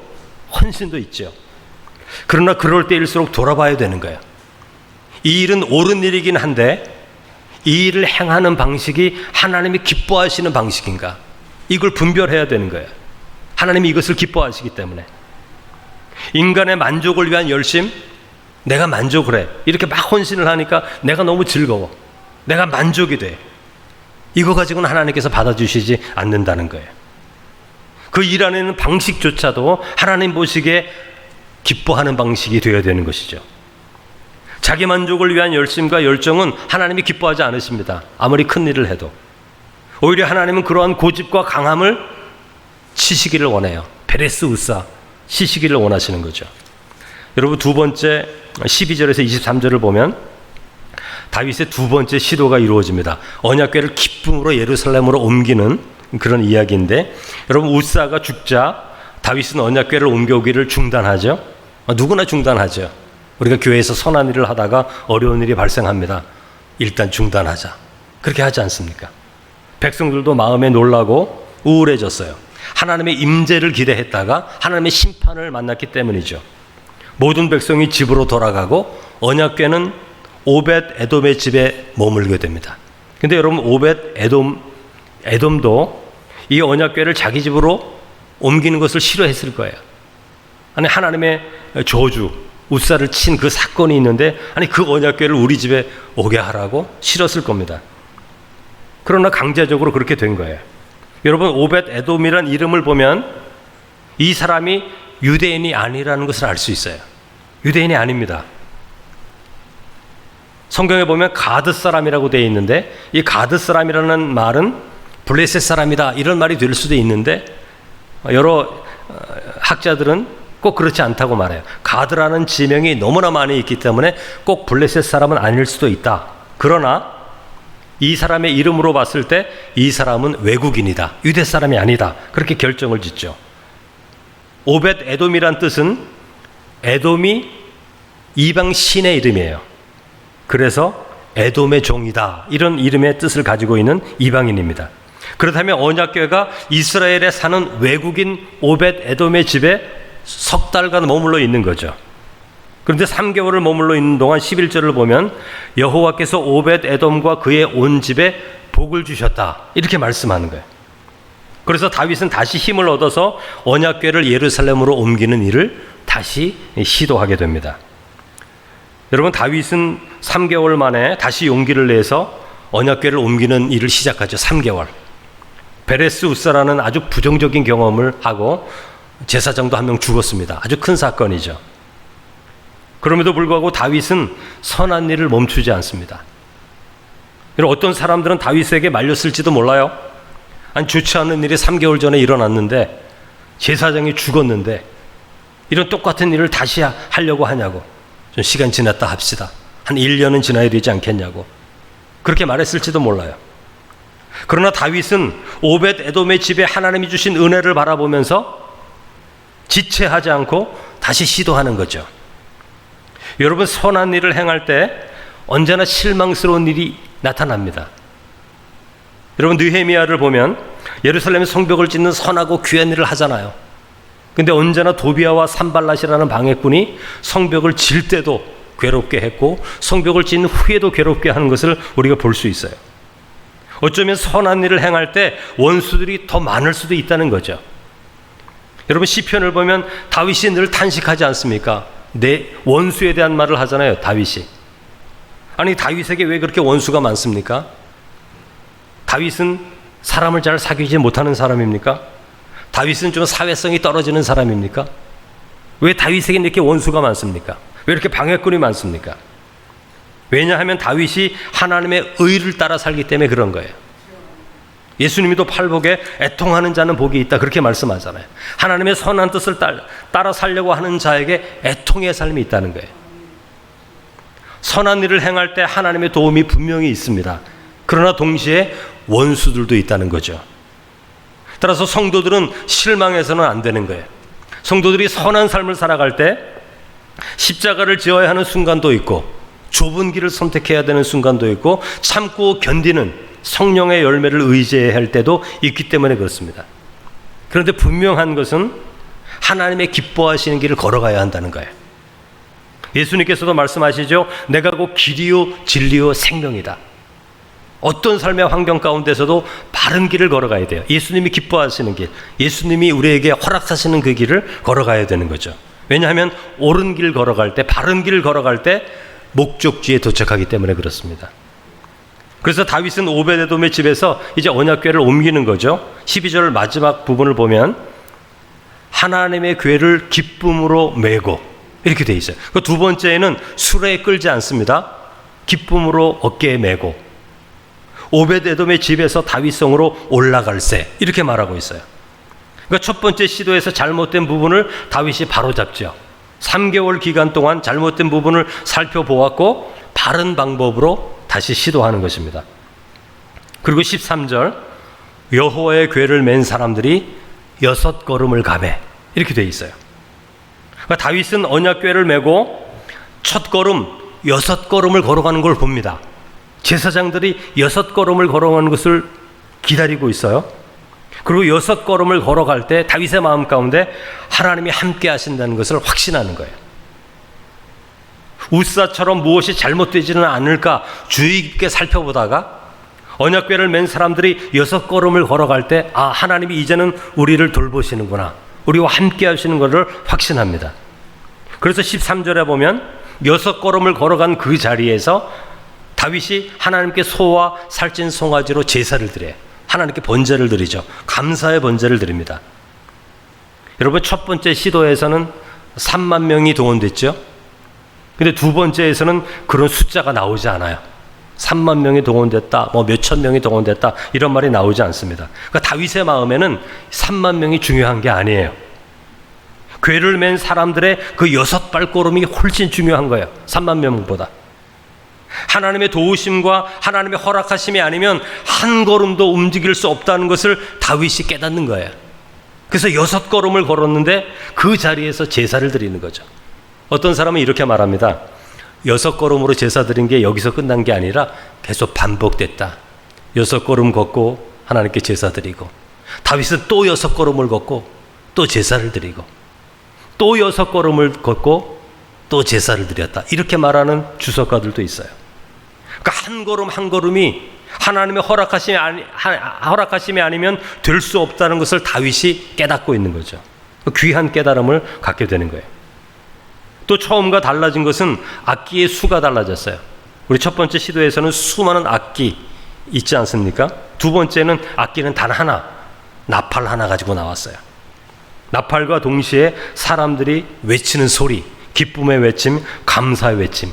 헌신도 있죠. 그러나 그럴 때일수록 돌아봐야 되는 거예요. 이 일은 옳은 일이긴 한데 이 일을 행하는 방식이 하나님이 기뻐하시는 방식인가? 이걸 분별해야 되는 거예요. 하나님이 이것을 기뻐하시기 때문에. 인간의 만족을 위한 열심, 내가 만족을 해. 이렇게 막 헌신을 하니까 내가 너무 즐거워. 내가 만족이 돼. 이거 가지고는 하나님께서 받아주시지 않는다는 거예요. 그 일 안에는 방식조차도 하나님 보시기에 기뻐하는 방식이 되어야 되는 것이죠. 자기 만족을 위한 열심과 열정은 하나님이 기뻐하지 않으십니다. 아무리 큰 일을 해도. 오히려 하나님은 그러한 고집과 강함을 치시기를 원해요. 페레스 우사, 치시기를 원하시는 거죠. 여러분, 두 번째 12절에서 23절을 보면 다윗의 두 번째 시도가 이루어집니다. 언약궤를 기쁨으로 예루살렘으로 옮기는 그런 이야기인데, 여러분, 우사가 죽자 다윗은 언약궤를 옮겨오기를 중단하죠. 누구나 중단하죠. 우리가 교회에서 선한 일을 하다가 어려운 일이 발생합니다. 일단 중단하자. 그렇게 하지 않습니까? 백성들도 마음에 놀라고 우울해졌어요. 하나님의 임재를 기대했다가 하나님의 심판을 만났기 때문이죠. 모든 백성이 집으로 돌아가고 언약궤는 오벳 에돔의 집에 머물게 됩니다. 근데 여러분, 오벳 에돔도 이 언약궤를 자기 집으로 옮기는 것을 싫어했을 거예요. 아니, 하나님의 저주, 우사를 친 그 사건이 있는데, 아니, 그 언약궤를 우리 집에 오게 하라고 싫었을 겁니다. 그러나 강제적으로 그렇게 된 거예요. 여러분, 오벳 에돔이란 이름을 보면 이 사람이 유대인이 아니라는 것을 알 수 있어요. 유대인이 아닙니다. 성경에 보면 가드 사람이라고 되어 있는데, 이 가드 사람이라는 말은 블레셋 사람이다 이런 말이 될 수도 있는데, 여러 학자들은 꼭 그렇지 않다고 말해요. 가드라는 지명이 너무나 많이 있기 때문에 꼭 블레셋 사람은 아닐 수도 있다. 그러나 이 사람의 이름으로 봤을 때 이 사람은 외국인이다, 유대 사람이 아니다, 그렇게 결정을 짓죠. 오벳 에돔이란 뜻은 에돔이 이방 신의 이름이에요. 그래서 에돔의 종이다, 이런 이름의 뜻을 가지고 있는 이방인입니다. 그렇다면 언약궤가 이스라엘에 사는 외국인 오벳 에돔의 집에 석 달간 머물러 있는 거죠. 그런데 3개월을 머물러 있는 동안 11절을 보면 여호와께서 오벳 에돔과 그의 온 집에 복을 주셨다, 이렇게 말씀하는 거예요. 그래서 다윗은 다시 힘을 얻어서 언약궤를 예루살렘으로 옮기는 일을 다시 시도하게 됩니다. 여러분, 다윗은 3개월 만에 다시 용기를 내서 언약궤를 옮기는 일을 시작하죠. 3개월. 베레스 우사라는 아주 부정적인 경험을 하고 제사장도 한 명 죽었습니다. 아주 큰 사건이죠. 그럼에도 불구하고 다윗은 선한 일을 멈추지 않습니다. 어떤 사람들은 다윗에게 말렸을지도 몰라요. 아니, 좋지 않은 일이 3개월 전에 일어났는데, 제사장이 죽었는데 이런 똑같은 일을 다시 하려고 하냐고. 좀 시간 지났다 합시다. 한 1년은 지나야 되지 않겠냐고. 그렇게 말했을지도 몰라요. 그러나 다윗은 오벳 에돔의 집에 하나님이 주신 은혜를 바라보면서 지체하지 않고 다시 시도하는 거죠. 여러분, 선한 일을 행할 때 언제나 실망스러운 일이 나타납니다. 여러분, 느헤미야를 보면 예루살렘 성벽을 짓는 선하고 귀한 일을 하잖아요. 근데 언제나 도비아와 산발랏이라는 방해꾼이 성벽을 질 때도 괴롭게 했고 성벽을 짓는 후에도 괴롭게 하는 것을 우리가 볼 수 있어요. 어쩌면 선한 일을 행할 때 원수들이 더 많을 수도 있다는 거죠. 여러분, 시편을 보면 다윗이 늘 탄식하지 않습니까? 내 원수에 대한 말을 하잖아요, 다윗이. 아니, 다윗에게 왜 그렇게 원수가 많습니까? 다윗은 사람을 잘 사귀지 못하는 사람입니까? 다윗은 좀 사회성이 떨어지는 사람입니까? 왜 다윗에게 이렇게 원수가 많습니까? 왜 이렇게 방해꾼이 많습니까? 왜냐하면 다윗이 하나님의 의를 따라 살기 때문에 그런 거예요. 예수님도 팔복에 애통하는 자는 복이 있다, 그렇게 말씀하잖아요. 하나님의 선한 뜻을 따라 살려고 하는 자에게 애통의 삶이 있다는 거예요. 선한 일을 행할 때 하나님의 도움이 분명히 있습니다. 그러나 동시에 원수들도 있다는 거죠. 따라서 성도들은 실망해서는 안 되는 거예요. 성도들이 선한 삶을 살아갈 때 십자가를 지어야 하는 순간도 있고, 좁은 길을 선택해야 되는 순간도 있고, 참고 견디는 성령의 열매를 의지해야 할 때도 있기 때문에 그렇습니다. 그런데 분명한 것은 하나님의 기뻐하시는 길을 걸어가야 한다는 거예요. 예수님께서도 말씀하시죠. 내가 곧 길이요 진리요 생명이다. 어떤 삶의 환경 가운데서도 바른 길을 걸어가야 돼요. 예수님이 기뻐하시는 길, 예수님이 우리에게 허락하시는 그 길을 걸어가야 되는 거죠. 왜냐하면 옳은 길 걸어갈 때, 바른 길을 걸어갈 때 목적지에 도착하기 때문에 그렇습니다. 그래서 다윗은 오베데돔의 집에서 이제 언약궤를 옮기는 거죠. 12절 마지막 부분을 보면 하나님의 궤를 기쁨으로 메고 이렇게 돼 있어요. 그 두 번째에는 수레에 끌지 않습니다. 기쁨으로 어깨에 메고, 오베데돔의 집에서 다윗성으로 올라갈세 이렇게 말하고 있어요. 그러니까 첫 번째 시도에서 잘못된 부분을 다윗이 바로잡죠. 3개월 기간 동안 잘못된 부분을 살펴보았고 바른 방법으로 다시 시도하는 것입니다. 그리고 13절 여호와의 궤를 맨 사람들이 6걸음을 가매 이렇게 돼 있어요. 그러니까 다윗은 언약궤를 메고 첫 걸음 6걸음을 걸어가는 걸 봅니다. 제사장들이 6걸음을 걸어가는 것을 기다리고 있어요. 그리고 6걸음을 걸어갈 때 다윗의 마음 가운데 하나님이 함께 하신다는 것을 확신하는 거예요. 우사처럼 무엇이 잘못되지는 않을까 주의 깊게 살펴보다가 언약궤를 맨 사람들이 6걸음을 걸어갈 때 하나님이 이제는 우리를 돌보시는구나, 우리와 함께 하시는 것을 확신합니다. 그래서 13절에 보면 6걸음을 걸어간 그 자리에서 다윗이 하나님께 소와 살찐 송아지로 제사를 드려요. 하나님께 번제를 드리죠. 감사의 번제를 드립니다. 여러분, 첫 번째 시도에서는 3만 명이 동원됐죠. 근데 두 번째에서는 그런 숫자가 나오지 않아요. 3만 명이 동원됐다, 몇천 명이 동원됐다 이런 말이 나오지 않습니다. 그러니까 다윗의 마음에는 3만 명이 중요한 게 아니에요. 궤를 맨 사람들의 그 6발걸음이 훨씬 중요한 거예요. 3만 명보다. 하나님의 도우심과 하나님의 허락하심이 아니면 한 걸음도 움직일 수 없다는 것을 다윗이 깨닫는 거예요. 그래서 6걸음을 걸었는데 그 자리에서 제사를 드리는 거죠. 어떤 사람은 이렇게 말합니다. 6걸음으로 제사 드린 게 여기서 끝난 게 아니라 계속 반복됐다. 6걸음 걷고 하나님께 제사 드리고, 다윗은 또 6걸음을 걷고 또 제사를 드리고, 또 6걸음을 걷고 또 제사를 드렸다. 이렇게 말하는 주석가들도 있어요. 그러니까 한 걸음 한 걸음이 하나님의 허락하심이 아니면 될 수 없다는 것을 다윗이 깨닫고 있는 거죠. 귀한 깨달음을 갖게 되는 거예요. 또 처음과 달라진 것은 악기의 수가 달라졌어요. 우리 첫 번째 시도에서는 수많은 악기 있지 않습니까? 두 번째는 악기는 단 하나, 나팔 하나 가지고 나왔어요. 나팔과 동시에 사람들이 외치는 소리, 기쁨의 외침, 감사의 외침,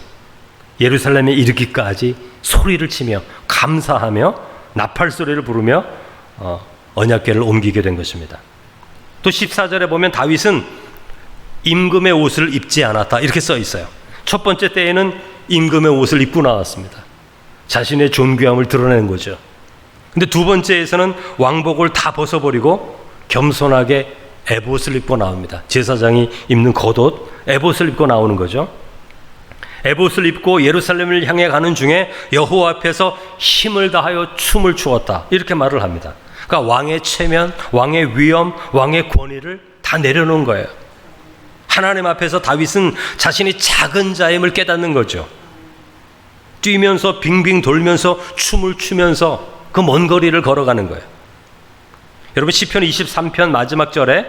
예루살렘에 이르기까지 소리를 치며 감사하며 나팔 소리를 부르며 언약궤를 옮기게 된 것입니다. 또 14절에 보면 다윗은 임금의 옷을 입지 않았다 이렇게 써 있어요. 첫 번째 때에는 임금의 옷을 입고 나왔습니다. 자신의 존귀함을 드러내는 거죠. 근데 두 번째에서는 왕복을 다 벗어버리고 겸손하게 에봇을 입고 나옵니다. 제사장이 입는 겉옷 에봇을 입고 나오는 거죠. 에봇을 입고 예루살렘을 향해 가는 중에 여호와 앞에서 힘을 다하여 춤을 추었다 이렇게 말을 합니다. 그러니까 왕의 체면, 왕의 위엄, 왕의 권위를 다 내려놓은 거예요. 하나님 앞에서 다윗은 자신이 작은 자임을 깨닫는 거죠. 뛰면서 빙빙 돌면서 춤을 추면서 그 먼 거리를 걸어가는 거예요. 여러분, 시편 23편 마지막 절에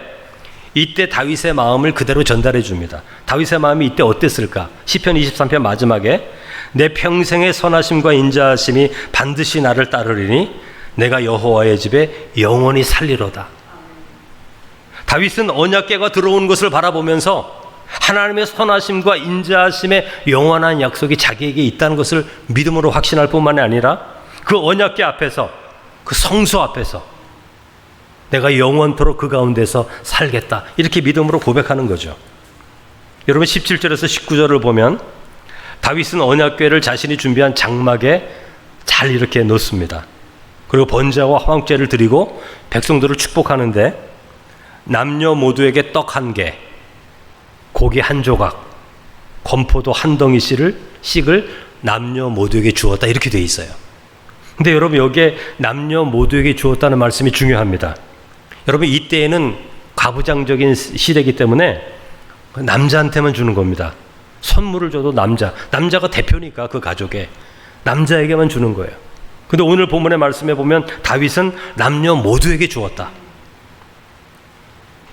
이때 다윗의 마음을 그대로 전달해 줍니다. 다윗의 마음이 이때 어땠을까? 시편 23편 마지막에 내 평생의 선하심과 인자하심이 반드시 나를 따르리니 내가 여호와의 집에 영원히 살리로다. 다윗은 언약궤가 들어오는 것을 바라보면서 하나님의 선하심과 인자하심의 영원한 약속이 자기에게 있다는 것을 믿음으로 확신할 뿐만 아니라 그 언약궤 앞에서, 그 성소 앞에서 내가 영원토록 그 가운데서 살겠다 이렇게 믿음으로 고백하는 거죠. 여러분, 17절에서 19절을 보면 다윗은 언약궤를 자신이 준비한 장막에 잘 이렇게 놓습니다. 그리고 번제와 화목제를 드리고 백성들을 축복하는데 남녀 모두에게 떡 한 개, 고기 한 조각, 건포도 한 덩이씩을 남녀 모두에게 주었다 이렇게 돼 있어요. 근데 여러분 여기에 남녀 모두에게 주었다는 말씀이 중요합니다. 여러분 이때에는 가부장적인 시대이기 때문에 남자한테만 주는 겁니다. 선물을 줘도 남자가 대표니까 그 가족에 남자에게만 주는 거예요. 근데 오늘 본문의 말씀에 보면 다윗은 남녀 모두에게 주었다.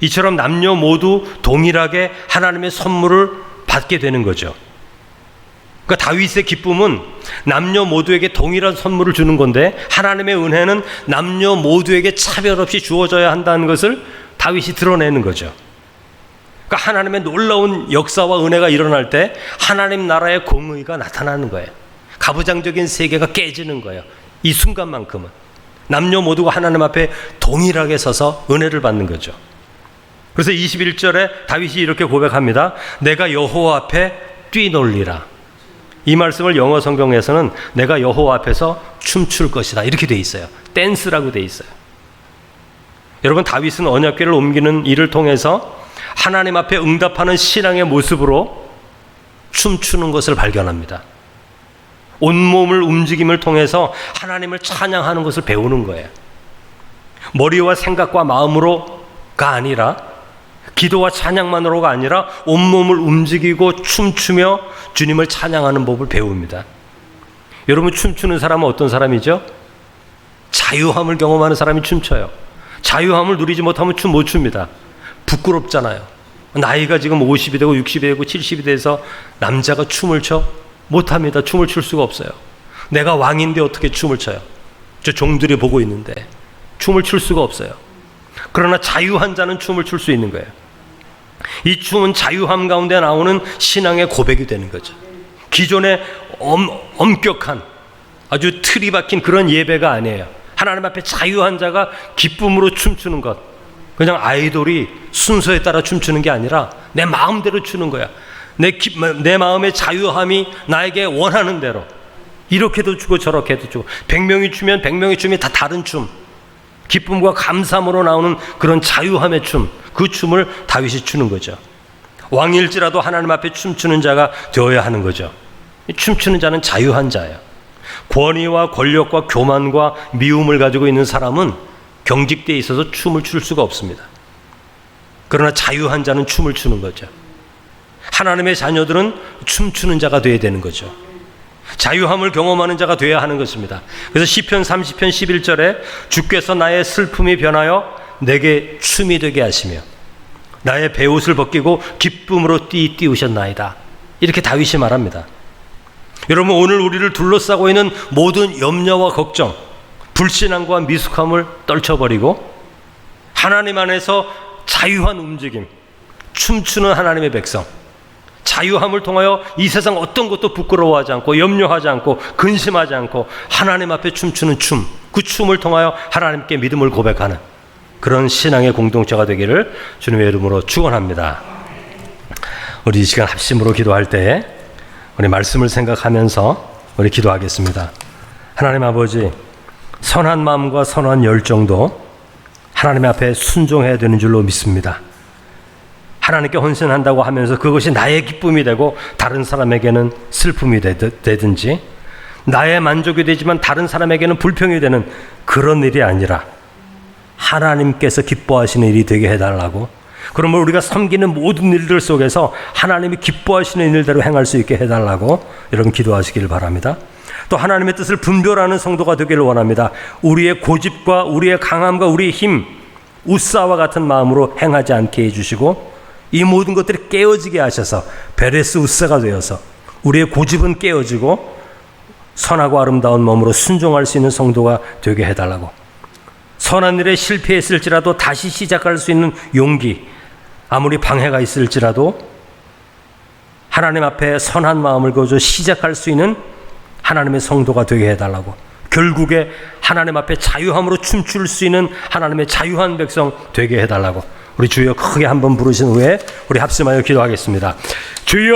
이처럼 남녀 모두 동일하게 하나님의 선물을 받게 되는 거죠. 그러니까 다윗의 기쁨은 남녀 모두에게 동일한 선물을 주는 건데 하나님의 은혜는 남녀 모두에게 차별 없이 주어져야 한다는 것을 다윗이 드러내는 거죠. 그러니까 하나님의 놀라운 역사와 은혜가 일어날 때 하나님 나라의 공의가 나타나는 거예요. 가부장적인 세계가 깨지는 거예요. 이 순간만큼은 남녀 모두가 하나님 앞에 동일하게 서서 은혜를 받는 거죠. 그래서 21절에 다윗이 이렇게 고백합니다. 내가 여호와 앞에 뛰놀리라. 이 말씀을 영어 성경에서는 내가 여호와 앞에서 춤출 것이다 이렇게 돼 있어요. 댄스라고 돼 있어요. 여러분 다윗은 언약궤를 옮기는 일을 통해서 하나님 앞에 응답하는 신앙의 모습으로 춤추는 것을 발견합니다. 온몸을 움직임을 통해서 하나님을 찬양하는 것을 배우는 거예요. 머리와 생각과 마음으로가 아니라 기도와 찬양만으로가 아니라 온몸을 움직이고 춤추며 주님을 찬양하는 법을 배웁니다. 여러분 춤추는 사람은 어떤 사람이죠? 자유함을 경험하는 사람이 춤춰요. 자유함을 누리지 못하면 춤 못 춥니다. 부끄럽잖아요. 나이가 지금 50이 되고 60이 되고 70이 돼서 남자가 춤을 춰? 못합니다. 춤을 출 수가 없어요. 내가 왕인데 어떻게 춤을 춰요? 저 종들이 보고 있는데 춤을 출 수가 없어요. 그러나 자유한 자는 춤을 출 수 있는 거예요. 이 춤은 자유함 가운데 나오는 신앙의 고백이 되는 거죠. 기존의 엄격한 아주 틀이 박힌 그런 예배가 아니에요. 하나님 앞에 자유한 자가 기쁨으로 춤추는 것. 그냥 아이돌이 순서에 따라 춤추는 게 아니라 내 마음대로 추는 거야. 내 마음의 자유함이 나에게 원하는 대로 이렇게도 추고 저렇게도 추고 100명이 추면 100명이 춤이 다 다른 춤, 기쁨과 감사함으로 나오는 그런 자유함의 춤, 그 춤을 다윗이 추는 거죠. 왕일지라도 하나님 앞에 춤추는 자가 되어야 하는 거죠. 춤추는 자는 자유한 자예요. 권위와 권력과 교만과 미움을 가지고 있는 사람은 경직되어 있어서 춤을 출 수가 없습니다. 그러나 자유한 자는 춤을 추는 거죠. 하나님의 자녀들은 춤추는 자가 되어야 되는 거죠. 자유함을 경험하는 자가 되어야 하는 것입니다. 그래서 시편 30편 11절에 주께서 나의 슬픔이 변하여 내게 춤이 되게 하시며 나의 베옷을 벗기고 기쁨으로 띄우셨나이다. 이렇게 다윗이 말합니다. 여러분 오늘 우리를 둘러싸고 있는 모든 염려와 걱정, 불신앙과 미숙함을 떨쳐버리고 하나님 안에서 자유한 움직임, 춤추는 하나님의 백성, 자유함을 통하여 이 세상 어떤 것도 부끄러워하지 않고 염려하지 않고 근심하지 않고 하나님 앞에 춤추는 춤, 그 춤을 통하여 하나님께 믿음을 고백하는 그런 신앙의 공동체가 되기를 주님의 이름으로 축원합니다. 우리 이 시간 합심으로 기도할 때 우리 말씀을 생각하면서 우리 기도하겠습니다. 하나님 아버지, 선한 마음과 선한 열정도 하나님 앞에 순종해야 되는 줄로 믿습니다. 하나님께 헌신한다고 하면서 그것이 나의 기쁨이 되고 다른 사람에게는 슬픔이 되든지 나의 만족이 되지만 다른 사람에게는 불평이 되는 그런 일이 아니라 하나님께서 기뻐하시는 일이 되게 해달라고, 그러면 우리가 섬기는 모든 일들 속에서 하나님이 기뻐하시는 일대로 행할 수 있게 해달라고 여러분 기도하시길 바랍니다. 또 하나님의 뜻을 분별하는 성도가 되기를 원합니다. 우리의 고집과 우리의 강함과 우리의 힘, 우사와 같은 마음으로 행하지 않게 해주시고 이 모든 것들이 깨어지게 하셔서 베레스 우사가 되어서 우리의 고집은 깨어지고 선하고 아름다운 몸으로 순종할 수 있는 성도가 되게 해달라고, 선한 일에 실패했을지라도 다시 시작할 수 있는 용기, 아무리 방해가 있을지라도 하나님 앞에 선한 마음을 거둬 시작할 수 있는 하나님의 성도가 되게 해달라고, 결국에 하나님 앞에 자유함으로 춤출 수 있는 하나님의 자유한 백성 되게 해달라고 우리 주여 크게 한번 부르신 후에 우리 합심하여 기도하겠습니다. 주여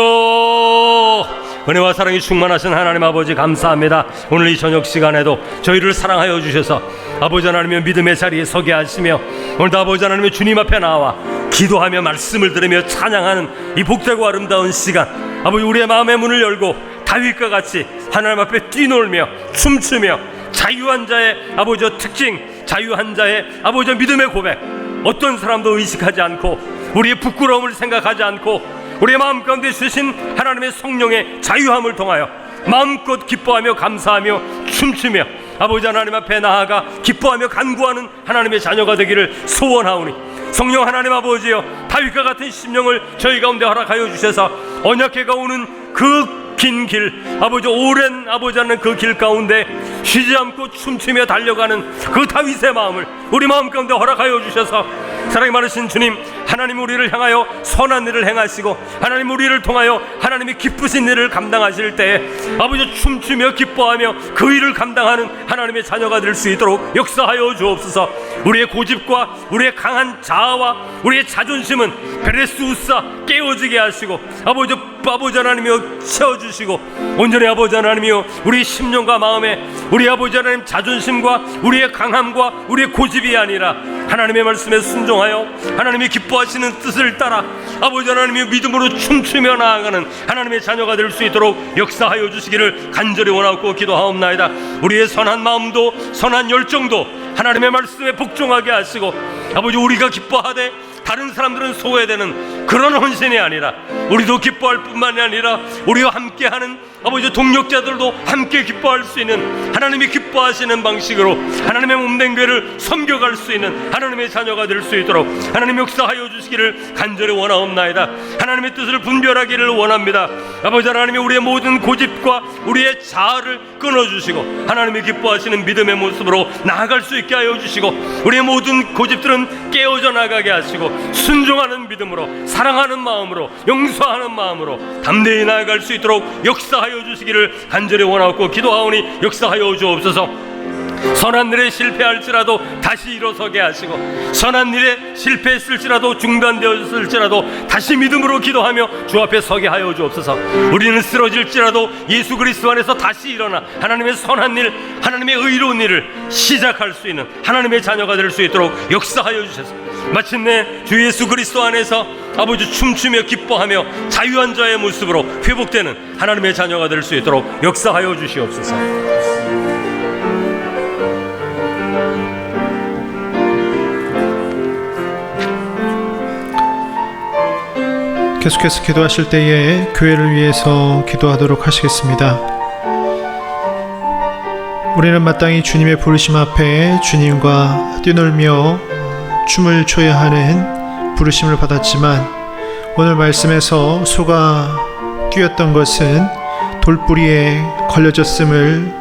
은혜와 사랑이 충만하신 하나님 아버지 감사합니다. 오늘 이 저녁 시간에도 저희를 사랑하여 주셔서 아버지 하나님의 믿음의 자리에 서게 하시며 오늘도 아버지 하나님의 주님 앞에 나와 기도하며 말씀을 들으며 찬양하는 이 복되고 아름다운 시간, 아버지 우리의 마음의 문을 열고 다윗과 같이 하나님 앞에 뛰놀며 춤추며 자유한 자의 아버지 특징, 자유한 자의 아버지 믿음의 고백, 어떤 사람도 의식하지 않고 우리의 부끄러움을 생각하지 않고 우리의 마음 가운데 주신 하나님의 성령의 자유함을 통하여 마음껏 기뻐하며 감사하며 춤추며 아버지 하나님 앞에 나아가 기뻐하며 간구하는 하나님의 자녀가 되기를 소원하오니 성령 하나님 아버지여, 다윗과 같은 심령을 저희 가운데 허락하여 주셔서 언약궤가 오는 그 긴 길, 아버지 오랜 아버지 하는 그 길 가운데 쉬지 않고 춤추며 달려가는 그 다윗의 마음을 우리 마음 가운데 허락하여 주셔서 사랑이 많으신 주님, 하나님 우리를 향하여 선한 일을 행하시고 하나님 우리를 통하여 하나님이 기쁘신 일을 감당하실 때에 아버지 춤추며 기뻐하며 그 일을 감당하는 하나님의 자녀가 될 수 있도록 역사하여 주옵소서. 우리의 고집과 우리의 강한 자아와 우리의 자존심은 베레스우사 깨어지게 하시고 아버지 하나님이여 채워주시고 온전히 아버지 하나님이여 우리 심령과 마음에 우리 아버지 하나님 자존심과 우리의 강함과 우리의 고집이 아니라 하나님의 말씀에 순종하여 하나님이 기뻐하시는 뜻을 따라 아버지 하나님이 믿음으로 춤추며 나아가는 하나님의 자녀가 될 수 있도록 역사하여 주시기를 간절히 원하고 기도하옵나이다. 우리의 선한 마음도 선한 열정도 하나님의 말씀에 복종하게 하시고 아버지 우리가 기뻐하되 다른 사람들은 소외되는 그런 헌신이 아니라 우리도 기뻐할 뿐만이 아니라 우리와 함께하는 아버지 동력자들도 함께 기뻐할 수 있는 하나님이 기뻐하시는 방식으로 하나님의 몸된 교회를 섬겨갈 수 있는 하나님의 자녀가 될 수 있도록 하나님 역사하여 주시기를 간절히 원하옵나이다. 하나님의 뜻을 분별하기를 원합니다. 아버지 하나님이 우리의 모든 고집과 우리의 자아를 끊어주시고 하나님이 기뻐하시는 믿음의 모습으로 나아갈 수 있게 하여 주시고 우리의 모든 고집들은 깨어져 나가게 하시고 순종하는 믿음으로 사랑하는 마음으로 용서하는 마음으로 담대히 나아갈 수 있도록 역사하여 주시기를 간절히 원하고 기도하오니 역사하여 주옵소서. 선한 일에 실패할지라도 다시 일어서게 하시고 선한 일에 실패했을지라도 중단되었을지라도 다시 믿음으로 기도하며 주 앞에 서게 하여 주옵소서. 우리는 쓰러질지라도 예수 그리스도 안에서 다시 일어나 하나님의 선한 일, 하나님의 의로운 일을 시작할 수 있는 하나님의 자녀가 될 수 있도록 역사하여 주셔서 마침내 주 예수 그리스도 안에서 아버지 춤추며 기뻐하며 자유한 자의 모습으로 회복되는 하나님의 자녀가 될 수 있도록 역사하여 주시옵소서. 계속해서 기도하실 때에 교회를 위해서 기도하도록 하시겠습니다. 우리는 마땅히 주님의 부르심 앞에 주님과 뛰놀며 춤을 춰야 하는 부르심을 받았지만 오늘 말씀에서 소가 뛰었던 것은 돌뿌리에 걸려졌음을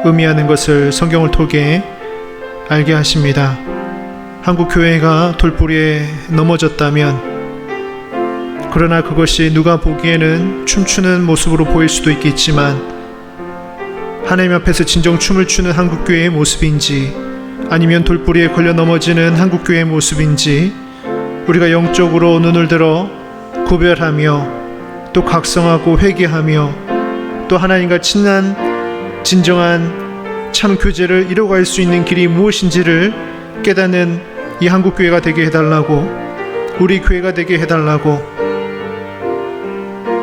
의미하는 것을 성경을 통해 알게 하십니다. 한국 교회가 돌뿌리에 넘어졌다면 그러나 그것이 누가 보기에는 춤추는 모습으로 보일 수도 있겠지만 하나님 앞에서 진정 춤을 추는 한국교회의 모습인지 아니면 돌뿌리에 걸려 넘어지는 한국교회의 모습인지 우리가 영적으로 눈을 들어 구별하며 또 각성하고 회개하며 또 하나님과 친한 진정한 참 교제를 이뤄갈 수 있는 길이 무엇인지를 깨닫는 이 한국교회가 되게 해달라고, 우리 교회가 되게 해달라고,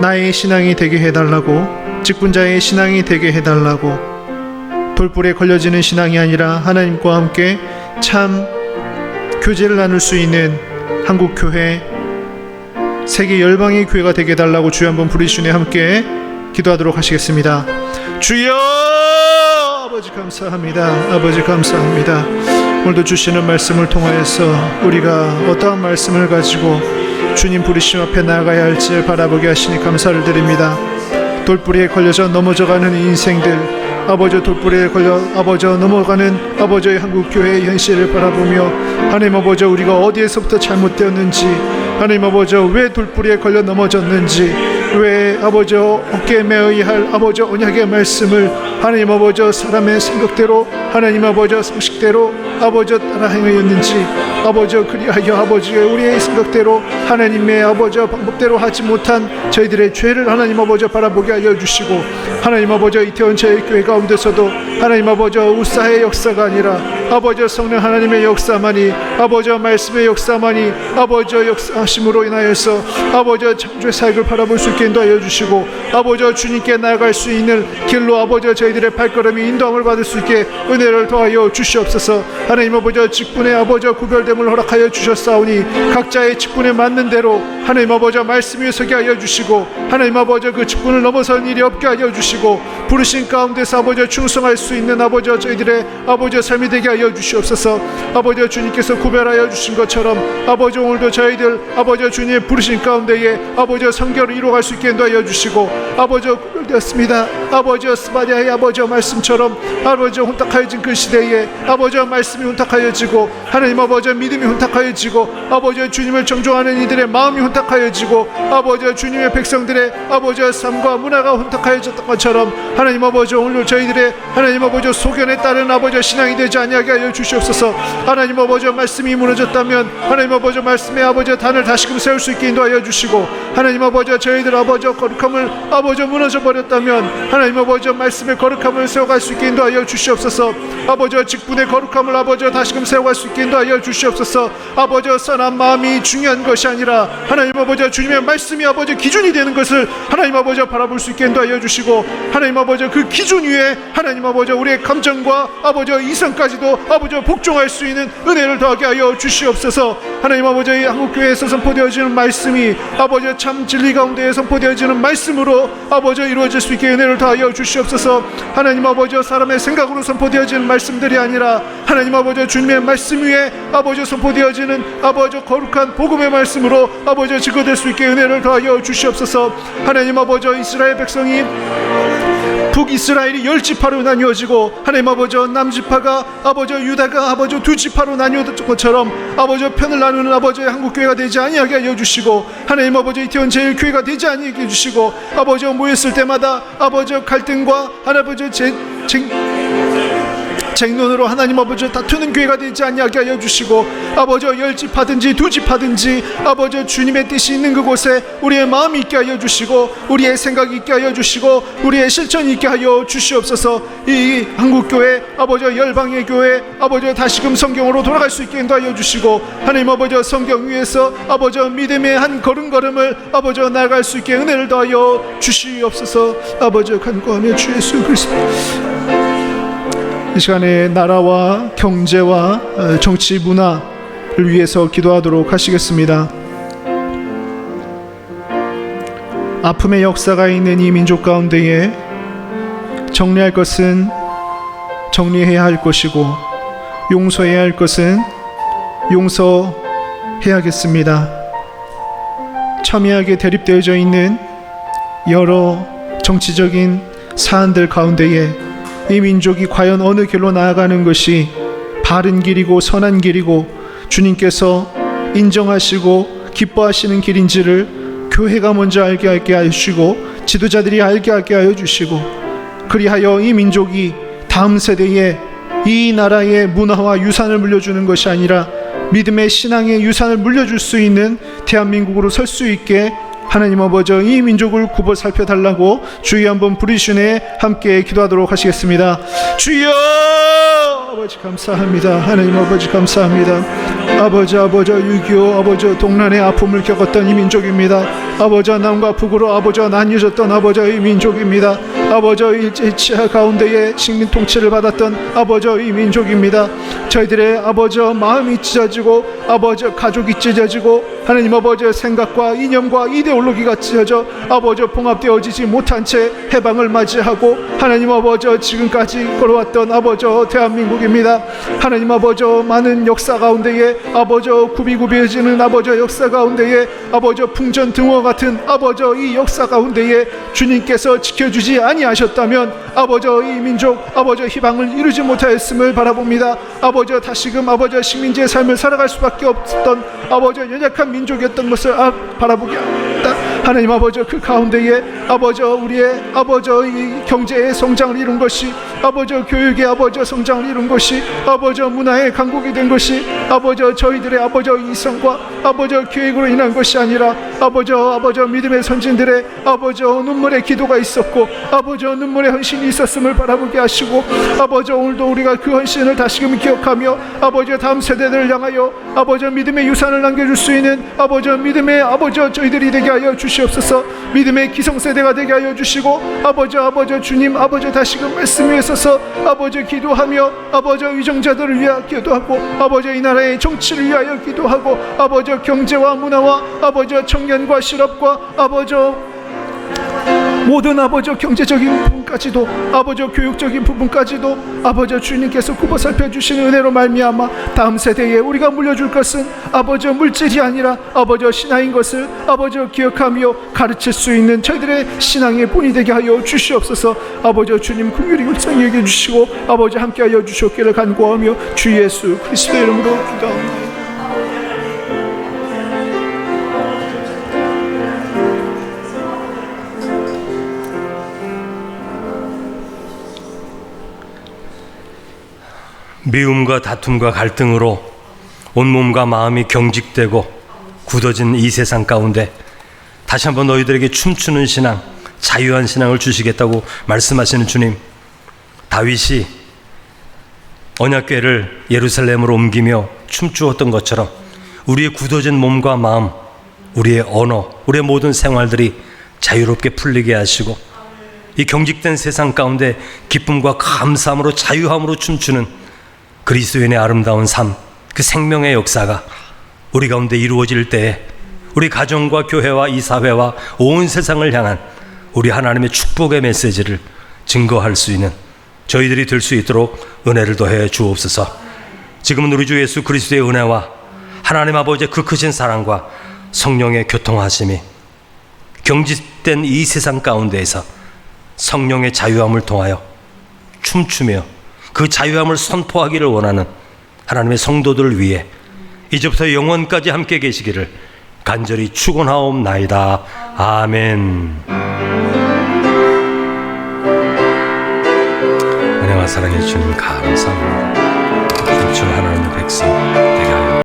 나의 신앙이 되게 해달라고, 직분자의 신앙이 되게 해달라고, 돌불에 걸려지는 신앙이 아니라 하나님과 함께 참 교제를 나눌 수 있는 한국교회, 세계 열방의 교회가 되게 해달라고 주여 한번 부르시네 함께 기도하도록 하시겠습니다. 주여 아버지 감사합니다. 아버지 감사합니다. 오늘도 주시는 말씀을 통하여서 우리가 어떠한 말씀을 가지고 주님 부르심 앞에 나아가야 할지 바라보게 하시니 감사를 드립니다. 돌뿌리에 걸려서 넘어져가는 인생들, 아버지 돌뿌리에 걸려 아버지 넘어가는 아버지의 한국교회의 현실을 바라보며 하나님 아버지 우리가 어디에서부터 잘못되었는지, 하나님 아버지 왜 돌뿌리에 걸려 넘어졌는지, 왜 아버지 어깨에 매어야 할 아버지 언약의 말씀을 하나님 아버지 사람의 생각대로 하나님 아버지 상식대로 아버지 따라 행하였는지, 아버지 그리하여 아버지 우리의 생각대로 하나님의 아버지 방법대로 하지 못한 저희들의 죄를 하나님 아버지 바라보게 하여 주시고, 하나님 아버지 이태원 제일교회 가운데서도 하나님 아버지 우사의 역사가 아니라 아버지 성령 하나님의 역사만이, 아버지 말씀의 역사만이 아버지 역사하심으로 인하여서 아버지 창조의 사역을 바라볼 수 있게 인도하여 주시고, 아버지 주님께 나아갈 수 있는 길로 아버지 저희들의 발걸음이 인도함을 받을 수 있게 은혜를 더하여 주시옵소서. 하나님 아버지 직분의 아버지 구별됨을 허락하여 주셨사오니 각자의 직분에 맞는 대로 하나님 아버지 말씀 위에 서게 하여 주시고, 하나님 아버지 그 직분을 넘어선 일이 없게 하여 주시고, 부르신 가운데서 아버지 충성할 수 있는 아버지 저희들의 아버지 삶이 되게 하여 주시옵소서. 아버지 주님께서 구별하여 주신 것처럼 아버지 오늘도 저희들 아버지 주님의 부르신 가운데에 아버지 성결을 이루어갈 수 있게 인도하여 주시고, 아버지 구별되었습니다. 아버지 스바디아의 아버지 말씀처럼 아버지 혼탁하여진 그 시대에 아버지 말씀이 혼탁하여지고, 하나님 아버지 믿음이 혼탁하여지고, 아버지 주님을 정종하는 이들의 마음이 혼탁하여지고, 아버지 주님의 백성들의 아버지 삶과 문화가 혼탁하여졌던 것처럼 하나님 아버지 오늘 저희들의 하나님 아버지 소견에 따른 아버지 신앙이 되지 아니하게 하여 주시옵소서. 하나님 아버지 말씀이 무너졌다면 하나님 아버지 말씀의 아버지 단을 다시금 세울 수 있게 인도하여 주시고, 하나님 아버지 저희들 아버지 거룩함을 아버지 무너져 버렸다면 하나님 아버지 말씀의 거룩함을 세워갈 수 있게 인도하여 주시옵소서. 아버지 직분의 거룩함을 아버지 다시금 세워갈 수 있게 인도하여 주시옵소서. 아버지 선한 마음이 중요한 것이 아니라 하나님 아버지 주님의 말씀이 아버지 기준이 되는 것을 하나님 아버지 바라볼 수 있게 인도하여 주시고, 하나님 아버지 그 기준 위에 하나님 아버지 우리의 감정과 아버지 이성까지도 아버지 복종할 수 있는 은혜를 더하게 하여 주시옵소서. 하나님 아버지 한국교회에서 선포되어지는 말씀이 아버지 참 진리 가운데 선포되어지는 말씀으로 아버지 이루어질 수 있게 은혜를 더하여 주시옵소서. 하나님 아버지 사람의 생각으로 선포되어지는 말씀들이 아니라 하나님 아버지 주님의 말씀 위에 아버지 선포되어지는 아버지 거룩한 복음의 말씀으로 아버지 증거될 수 있게 은혜를 더하여 주시옵소서. 하나님 아버지 이스라엘 백성이 북이스라엘이 10지파로 나뉘어지고 하나님 아버지 남지파가 아버지 유다가 아버지 2지파로 나뉘어졌던 것처럼 아버지 편을 나누는 아버지 한국교회가 되지 아니하게 하여 주시고, 하나님 아버지 이태원 제일교회가 되지 아니하게 해주시고, 아버지 모였을 때마다 아버지 갈등과 할아버지 쟁론으로 하나님 아버지 다투는 교회가 되지 아니하게 하여 주시고, 아버지 10지파든지 2지파든지 아버지 주님의 뜻이 있는 그곳에 우리의 마음이 있게 하여 주시고, 우리의 생각이 있게 하여 주시고, 우리의 실천이 있게 하여 주시옵소서. 이 한국교회 아버지 열방의 교회 아버지 다시금 성경으로 돌아갈 수 있게 인도하여 주시고, 하나님 아버지 성경 위에서 아버지 믿음의 한 걸음걸음을 아버지 나아갈 수 있게 은혜를 더하여 주시옵소서. 아버지 간구하며 주 예수 그리스도 이 시간에 나라와 경제와 정치 문화를 위해서 기도하도록 하시겠습니다. 아픔의 역사가 있는 이 민족 가운데에 정리할 것은 정리해야 할 것이고, 용서해야 할 것은 용서해야겠습니다. 첨예하게 대립되어져 있는 여러 정치적인 사안들 가운데에 이 민족이 과연 어느 길로 나아가는 것이 바른 길이고 선한 길이고 주님께서 인정하시고 기뻐하시는 길인지를 교회가 먼저 알게 하여 주시고, 지도자들이 알게 하여 주시고, 그리하여 이 민족이 다음 세대에 이 나라의 문화와 유산을 물려주는 것이 아니라 믿음의 신앙의 유산을 물려줄 수 있는 대한민국으로 설 수 있게 하나님 아버지 이 민족을 굽어 살펴달라고 주여 한번 부르시네 함께 기도하도록 하시겠습니다. 주여 아버지 감사합니다. 하나님 아버지 감사합니다. 아버지 6.25 아버지 동란의 아픔을 겪었던 이 민족입니다. 아버지 남과 북으로 아버지 나뉘어졌던 아버지 이 민족입니다. 아버지 일제치하 가운데에 식민 통치를 받았던 아버지 이 민족입니다. 저희들의 아버지 마음이 찢어지고 아버지 가족이 찢어지고 하나님 아버지 생각과 이념과 이데올로기가 찢어져 아버지 봉합되어지지 못한 채 해방을 맞이하고 하나님 아버지 지금까지 걸어왔던 아버지 대한민국입니다. 하나님 아버지 많은 역사 가운데에 아버지 구비구비해지는 아버지 역사 가운데에 아버지 풍전등화 같은 아버지 이 역사 가운데에 주님께서 지켜주지 아니하셨다면 아버지 이 민족 아버지 희망을 이루지 못하였음을 바라봅니다. 아버지 다시금 아버지 식민지의 삶을 살아갈 수밖에 없었던 아버지 연약한 민족이었던 것을 바라보게 합니다. 하나님 아버지 그 가운데에 아버지 우리의 아버지 이 경제의 성장을 이룬 것이 아버지 교육의 아버지 성장을 이룬 것이 아버지 문화의 강국이 된 것이 아버지 저희들의 아버지 이성과 아버지 계획으로 인한 것이 아니라 아버지 믿음의 선진들의 아버지 눈물의 기도가 있었고 아버지 눈물의 헌신이 있었음을 바라보게 하시고 아버지 오늘도 우리가 그 헌신을 다시금 기억하며 아버지 다음 세대들을 향하여 아버지 믿음의 유산을 남겨줄 수 있는 아버지 믿음의 아버지 저희들이 되게 하여 주시옵소서. 믿음의 기성세대가 되게 하여 주시고 아버지 주님 아버지 다시금 말씀 위에 서서 아버지 기도하며 아버지 위정자들을 위하여 기도하고 아버지 이 나라의 정치를 위하여 기도하고 아버지 경제와 문화와 아버지 청년과 실업과 아버지 모든 아버지 경제적인 부분까지도 아버지 교육적인 부분까지도 아버지 주님께서 굽어 살펴주시는 은혜로 말미암아 다음 세대에 우리가 물려줄 것은 아버지 물질이 아니라 아버지 신앙인 것을 아버지 기억하며 가르칠 수 있는 저희들의 신앙의 본이 되게 하여 주시옵소서. 아버지 주님 긍휼히 불쌍히 여겨주시고 아버지 함께하여 주시옵기를 간구하며 주 예수 그리스도의 이름으로 기도합니다. 미움과 다툼과 갈등으로 온몸과 마음이 경직되고 굳어진 이 세상 가운데 다시 한번 너희들에게 춤추는 신앙, 자유한 신앙을 주시겠다고 말씀하시는 주님, 다윗이 언약궤를 예루살렘으로 옮기며 춤추었던 것처럼 우리의 굳어진 몸과 마음, 우리의 언어, 우리의 모든 생활들이 자유롭게 풀리게 하시고 이 경직된 세상 가운데 기쁨과 감사함으로 자유함으로 춤추는 그리스도인의 아름다운 삶, 그 생명의 역사가 우리 가운데 이루어질 때에 우리 가정과 교회와 이 사회와 온 세상을 향한 우리 하나님의 축복의 메시지를 증거할 수 있는 저희들이 될 수 있도록 은혜를 더해 주옵소서. 지금은 우리 주 예수 그리스도의 은혜와 하나님 아버지의 그 크신 사랑과 성령의 교통하심이 경직된 이 세상 가운데에서 성령의 자유함을 통하여 춤추며 그 자유함을 선포하기를 원하는 하나님의 성도들을 위해 이제부터 영원까지 함께 계시기를 간절히 축원하옵나이다. 아멘. 은혜와 사랑의 주님 감사합니다. 춤추는 하나님의 백성 되게 하여